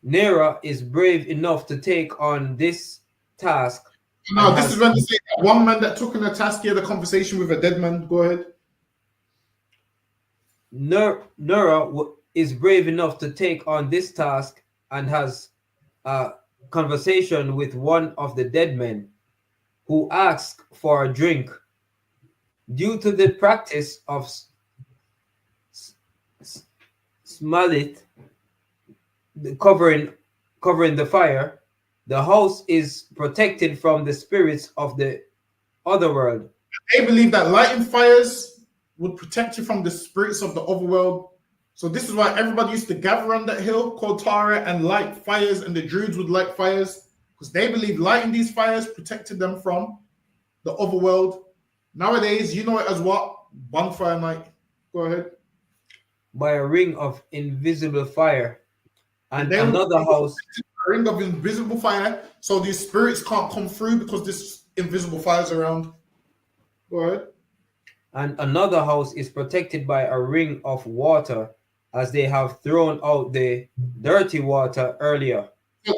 Nera is brave enough to take on this task. No, this is when they say that one man that took on a task, he had a conversation with a dead man. Go ahead. Nera is brave enough to take on this task and has a conversation with one of the dead men who asks for a drink. Due to the practice of smalit, covering the fire, the house is protected from the spirits of the other world. They believe that lighting fires would protect you from the spirits of the other world. So this is why everybody used to gather on that hill called Tara and light fires, and the Druids would light fires because they believe lighting these fires protected them from the other world. Nowadays, you know it as what? Bonfire night. Go ahead. By a ring of invisible fire. And another house. A ring of invisible fire, so these spirits can't come through because this invisible fire is around. Go ahead. And another house is protected by a ring of water, as they have thrown out the dirty water earlier. So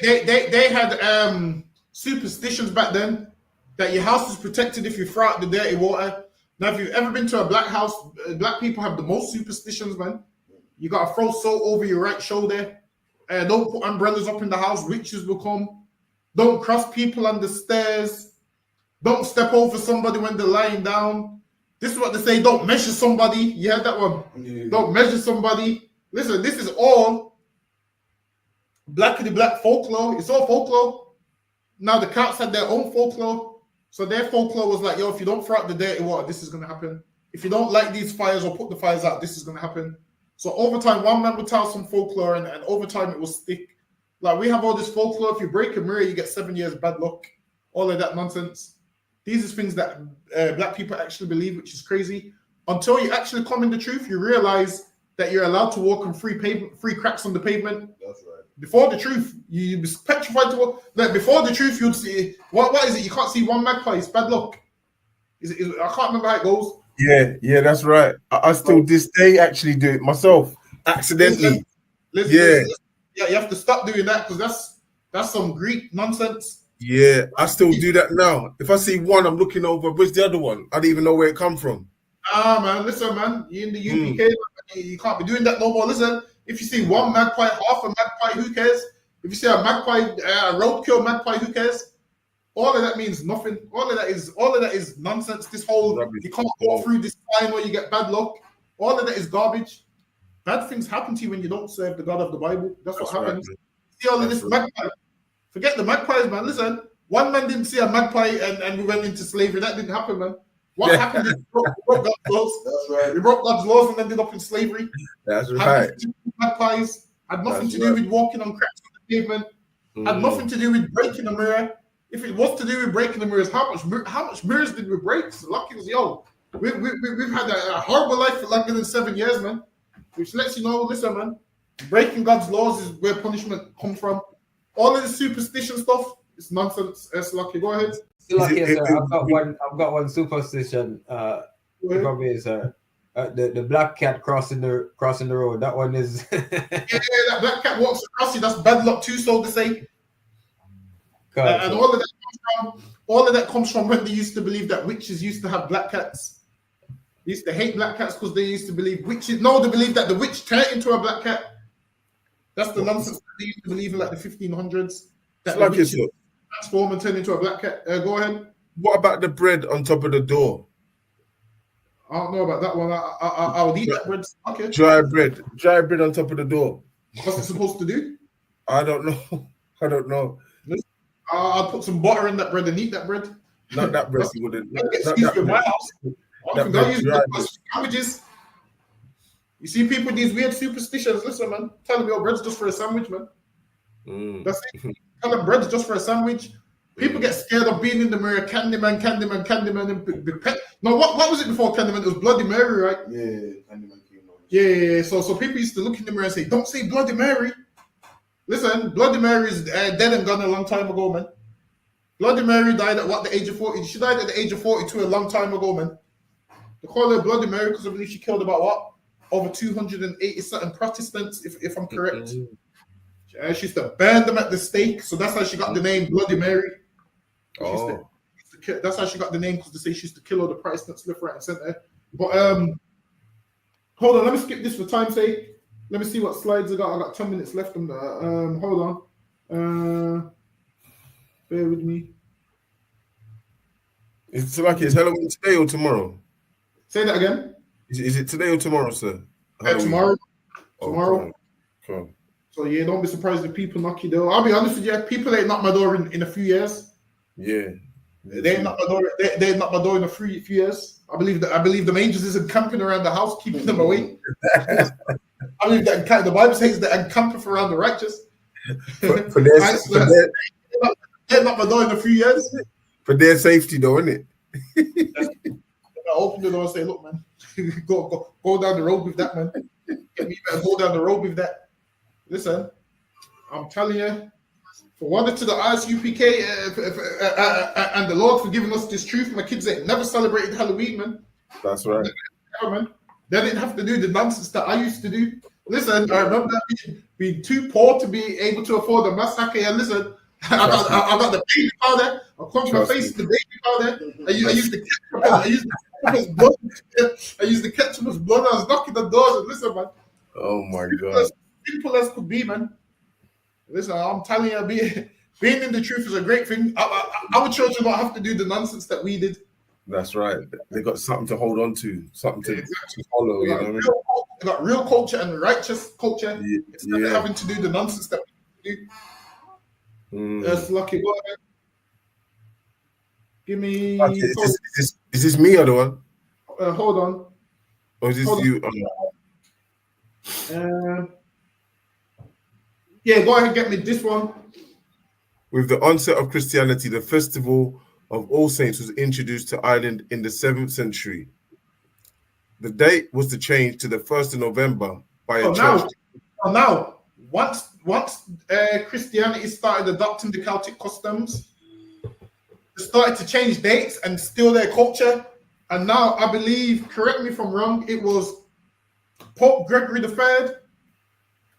they had superstitions back then that your house is protected if you throw out the dirty water. Now, if you've ever been to a black house, black people have the most superstitions, man. You gotta throw salt over your right shoulder. Don't put umbrellas up in the house. Witches will come. Don't cross people on the stairs. Don't step over somebody when they're lying down. This is what they say. Don't measure somebody. You heard that one? Yeah. Don't measure somebody. Listen, this is all black folklore. It's all folklore. Now the Celts had their own folklore. So their folklore was like, yo, if you don't throw out the dirty water, this is going to happen. If you don't light these fires or put the fires out, this is going to happen. So over time, one man would tell some folklore, and over time it will stick. Like we have all this folklore. If you break a mirror, you get 7 years bad luck. All of that nonsense. These are things that black people actually believe, which is crazy. Until you actually come in the truth, you realize that you're allowed to walk on free cracks on the pavement. That's right. Before the truth, you'd be petrified to walk. Like before the truth, you'd see what is it? You can't see one magpie. It's bad luck. Is it? I can't remember how it goes. Yeah, that's right. I still this day actually do it myself accidentally. Listen, yeah, you have to stop doing that because that's some Greek nonsense. Yeah, I still do that now. If I see one, I'm looking over. Where's the other one? I don't even know where it come from. Man, listen, man. You in the UPK, you can't be doing that no more. Listen, if you see one magpie, half a magpie, who cares? If you see a magpie, a roadkill magpie, who cares? All of that means nothing. All of that is nonsense. This whole you can't walk through this time where you get bad luck. All of that is garbage. Bad things happen to you when you don't serve the God of the Bible. That's what happens. Right, See all of this magpie. Forget the magpies, man. Listen, one man didn't see a magpie and we went into slavery. That didn't happen, man. What happened is we broke God's laws. That's right. We broke God's laws and ended up in slavery. That's right. Magpies had nothing to do with walking on cracks on the pavement. Had nothing to do with breaking a mirror. If it was to do with breaking the mirrors, how much mirrors did we break? So lucky was we've had a horrible life for longer than 7 years, man. Which lets you know, listen, man, breaking God's laws is where punishment comes from. All of the superstition stuff is nonsense. It's lucky. Go ahead. Lucky, sir. I've got one superstition. Probably is the black cat crossing the road. That one is. Yeah, that black cat walks across you. That's bad luck too, so to say. And all of that comes from when they used to believe that witches used to have black cats. They used to hate black cats because they used to believe witches. No, they believe that the witch turned into a black cat. That's the nonsense that they used to believe in like the 1500s. That the witches transform and turn into a black cat. Go ahead. What about the bread on top of the door? I don't know about that one. I'll eat that bread. Okay. Dry bread on top of the door. What's it supposed to do? I don't know. I'll put some butter in that bread and eat that bread. Not that bread. You wouldn't. Excuse me, my house. I use sandwiches. You see people with these weird superstitions. Listen, man. Tell them your bread's just for a sandwich, man. That's it. Tell them bread's just for a sandwich. People get scared of being in the mirror. Candyman. And no, what was it before Candyman? It was Bloody Mary, right? Yeah, Candyman. Yeah. So people used to look in the mirror and say, "Don't say Bloody Mary." Listen, Bloody Mary is dead and gone a long time ago, man. Bloody Mary died at the age of 40? She died at the age of 42 a long time ago, man. They call her Bloody Mary because I believe she killed about over 280 certain Protestants, if I'm correct. She used to burn them at the stake, so that's how she got the name Bloody Mary. That's how she got the name, because they say she used to kill all the Protestants left, right, and center. But hold on, let me skip this for time's sake. Let me see what slides I got. I got 10 minutes left on that. Hold on. Bear with me. It's Halloween today or tomorrow? Say that again. Is it today or tomorrow, sir? Tomorrow. Tomorrow. Cool. So yeah, don't be surprised if people knock your door. I'll be honest with you, people ain't knocked my door in a few years. Yeah. They ain't knocked my door. They ain't knocked my door in a few years. I believe the angels isn't camping around the house, keeping them away. I believe that the Bible says that campeth around the righteous. They're not my door in a few years. For their safety, though, isn't it? I open the door and say, "Look, man, go down the road with that, man. You better go down the road with that." Listen, I'm telling you, for wonder to the ISUPK and the Lord for giving us this truth. My kids ain't never celebrated Halloween, man. That's right. Man. They didn't have to do the nonsense that I used to do. Listen, I remember being too poor to be able to afford a massacre. And listen, I got the baby powder. I crunched my face in the baby powder. I used the ketchup as blood. I used the ketchup as blood. I was knocking the doors and listen, man. Oh my God. Simple as could be, man. Listen, I'm telling you, being in the truth is a great thing. Our children don't have to do the nonsense that we did. That's right. They got something to hold on to, something to follow. They got real culture and righteous culture. Instead of having to do the nonsense that we do. That's lucky. Go ahead. Give me. Is this me or the one? Hold on. Or is this you? Yeah, go ahead, get me this one. With the onset of Christianity, the festival of All Saints was introduced to Ireland in the 7th century. The date was to change to the 1st of November by a church. Now, once Christianity started adopting the Celtic customs, they started to change dates and steal their culture. And now, I believe, correct me if I'm wrong, it was Pope Gregory III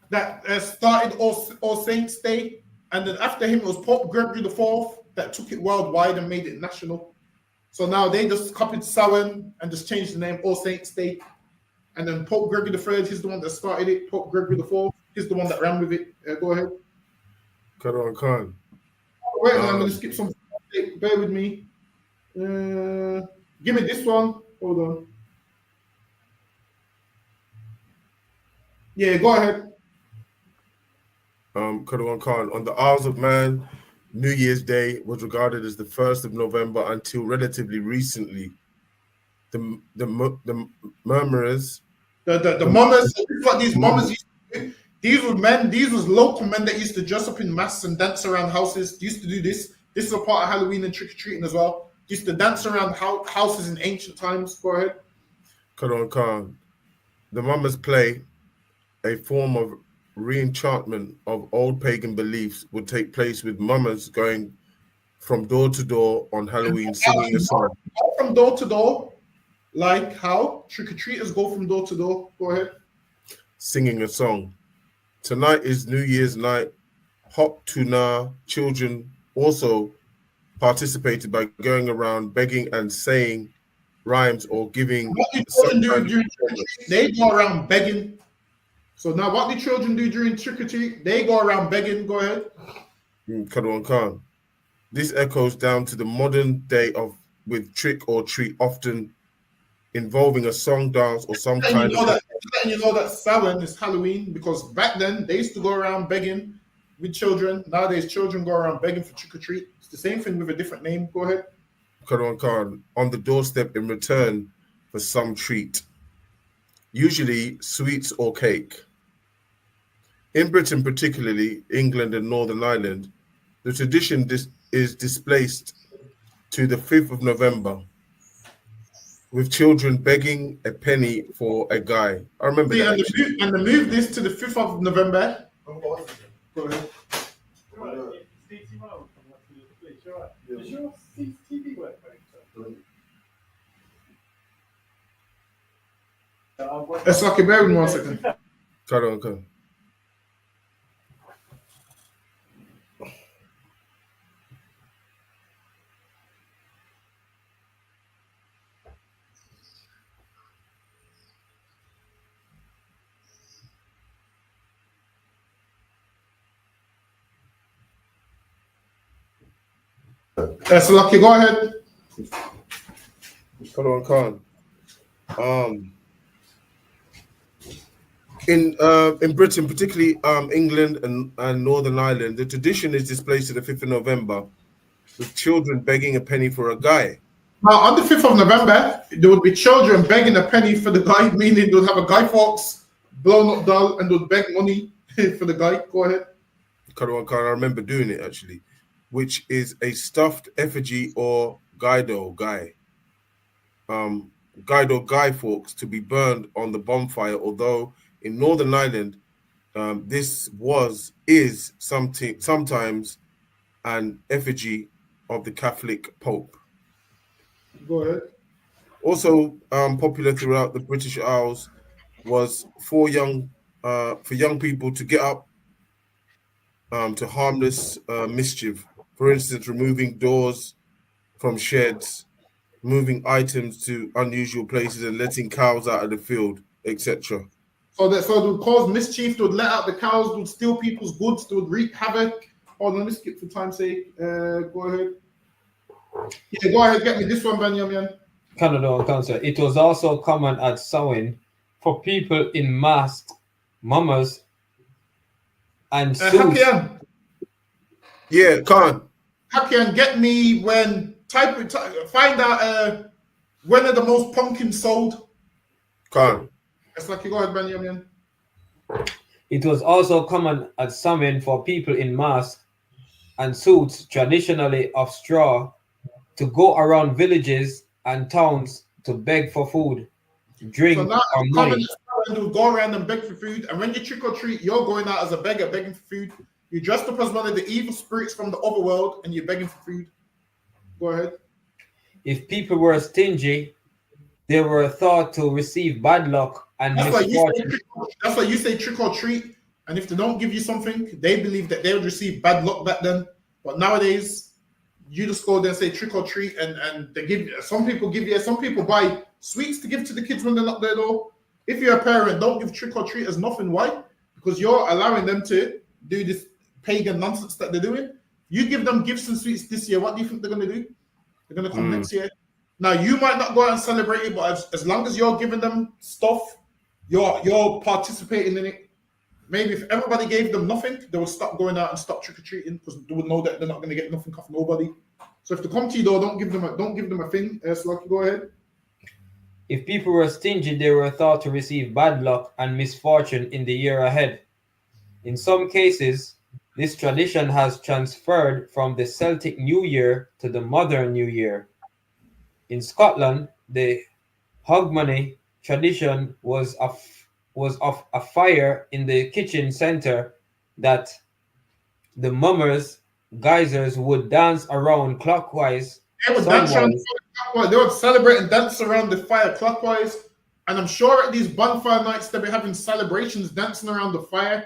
that started All Saints Day. And then after him, it was Pope Gregory IV that took it worldwide and made it national. So now they just copied Samhain and just changed the name All Saints Day. And then Pope Gregory III, he's the one that started it. Pope Gregory IV, he's the one that ran with it. Go ahead. Khan. Wait, I'm going to skip some. Bear with me. Give me this one. Hold on. Yeah, go ahead. Khan. On the Isles of Man, New Year's Day was regarded as the 1st of November until relatively recently. The murmurers. The mummers, what these mummers used to do. These were men, these was local men that used to dress up in masks and dance around houses. They used to do this. This is a part of Halloween and trick-or-treating as well. They used to dance around houses in ancient times. Go ahead. Khan. The mummers play, a form of re-enchantment of old pagan beliefs, would take place with mummers going from door to door on Halloween singing a song. From door to door, like how trick-or-treaters go from door to door. Go ahead. Singing a song. Tonight is New Year's night. Hop Tuna children also participated by going around begging and saying rhymes or giving. What do children do during trick-or-treat? They go around begging. So now what do children do during trick-or-treat? They go around begging. Go ahead. Khan. This echoes down to the modern day with trick or treat often involving a song, dance, or some kind of. Letting you know that Samhain is Halloween, because back then they used to go around begging with children. Nowadays, children go around begging for trick or treat. It's the same thing with a different name. Go ahead. Khan. On the doorstep in return for some treat, usually sweets or cake. In Britain, particularly England and Northern Ireland, the tradition is displaced to the 5th of November, with children begging a penny for a guy. I remember that. And they moved this to the 5th of November. Go ahead. It's like a bear with me 1 second. Khan. That's lucky. Go ahead. Khan. In Britain, particularly England and Northern Ireland, the tradition is displaced to the 5th of November, with children begging a penny for a guy. Now, on the 5th of November, there would be children begging a penny for the guy, meaning they would have a guy fox blown up doll and they would beg money for the guy. Go ahead. I remember doing it actually, which is a stuffed effigy or guide or guy forks to be burned on the bonfire. Although in Northern Ireland, this is sometimes an effigy of the Catholic Pope. Go ahead. Also popular throughout the British Isles was for young people to get up to harmless mischief. For instance, removing doors from sheds, moving items to unusual places, and letting cows out of the field, etc. So they would cause mischief. They would let out the cows. They would steal people's goods. They would wreak havoc. Hold on, let me skip for time's sake. Go ahead. Yeah, go ahead. Get me this one, Benjamin. Cancer. It was also common at Samhain for people in masked mummers and suits. Yeah, Khan. Hakian, get me find out when are the most pumpkins sold. Khan. It's like you go ahead, Benjamin. It was also common at Samhain for people in masks and suits, traditionally of straw, to go around villages and towns to beg for food, drink, So now or it's common money. and they'll go around and beg for food. And when you trick or treat, you're going out as a beggar, begging for food. You dressed up as one of the evil spirits from the other world, and you're begging for food. Go ahead. If people were stingy, they were thought to receive bad luck and That's why misfortune. you say trick or treat. And if they don't give you something, they believe that they would receive bad luck back then. But nowadays, you just go there and say trick or treat, and they give. Some people buy sweets to give to the kids when they're not there though. If you're a parent, don't give trick or treat as nothing. Why? Because you're allowing them to do this pagan nonsense that they're doing. You give them gifts and sweets this year, what do you think they're going to do? They're going to come next year. Now, you might not go out and celebrate it, but as long as you're giving them stuff, you're participating in it. Maybe if everybody gave them nothing, they would stop going out and stop trick-or-treating because they would know that they're not going to get nothing off nobody. So if they come to you, though, don't give them a thing. Slucky, go ahead. If people were stingy, they were thought to receive bad luck and misfortune in the year ahead. In some cases, this tradition has transferred from the Celtic New Year to the modern New Year. In Scotland, the Hogmanay tradition was of a fire in the kitchen centre that the mummers, geysers would dance around clockwise. They would dance around the fire clockwise. They would celebrate and dance around the fire clockwise. And I'm sure at these bonfire nights they'll be having celebrations dancing around the fire.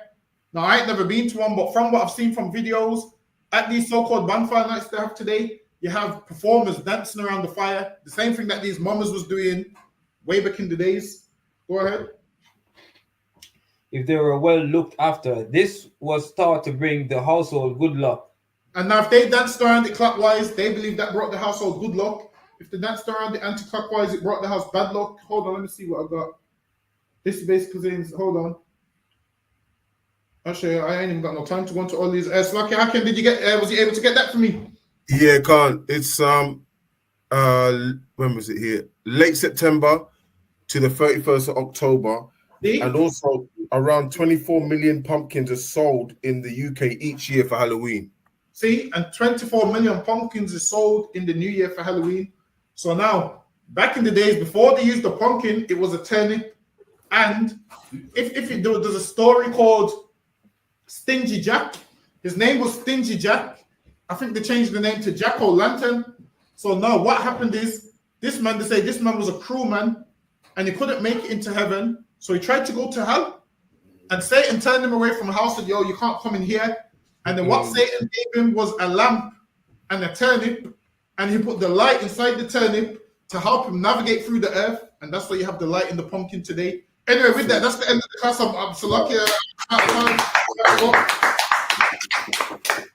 Now, I ain't never been to one, but from what I've seen from videos, at these so-called bonfire nights they have today, you have performers dancing around the fire. The same thing that these mummers was doing way back in the days. Go ahead. If they were well looked after, this was thought to bring the household good luck. And now if they danced around it clockwise, they believe that brought the household good luck. If they danced around it anti-clockwise, it brought the house bad luck. Hold on, let me see what I got. This is basically saying, hold on. Actually, I ain't even got no time to go into all these. Slucky, how can did you get? Was you able to get that for me? Yeah, can't. It's when was it here? Late September to the 31st of October. See? And also around 24 million pumpkins are sold in the UK each year for Halloween. See, and 24 million pumpkins is sold in the new year for Halloween. So now, back in the days before they used the pumpkin, it was a turnip. And there's a story called Stingy Jack. His name was Stingy Jack. I think they changed the name to Jack-o'-lantern. So now what happened is this man was a cruel man and he couldn't make it into heaven. So he tried to go to hell and Satan turned him away from the house and yo, you can't come in here. And then what Satan gave him was a lamp and a turnip, and he put the light inside the turnip to help him navigate through the earth. And that's why you have the light in the pumpkin today. Anyway, with that, that's the end of the class. I'm so lucky.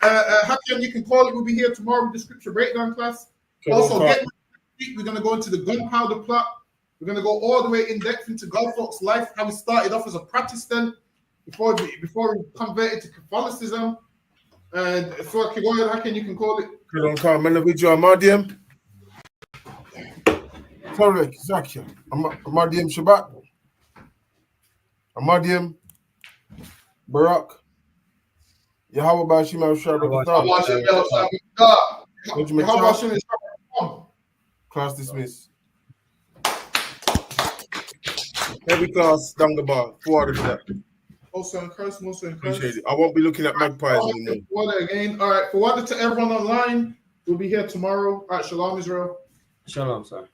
Hakim, you can call it. We'll be here tomorrow with the scripture breakdown class. Also, we're going to go into the gunpowder plot. We're going to go all the way in depth into Guy life, how he started off as a Protestant before he converted to Catholicism. And so, okay, go ahead, Hakim, you can call it. Amardium. Correct, exactly. Amardium Shabbat. Amardium. Barak. Yahweh Bashim Class dismissed. Every class down the bar. 4 out of that. Also in Christ, also in Christ. Appreciate it. I won't be looking at magpies anymore. Water again. All right. For water to everyone online, we'll be here tomorrow. All right. Shalom, Israel. Shalom, sir.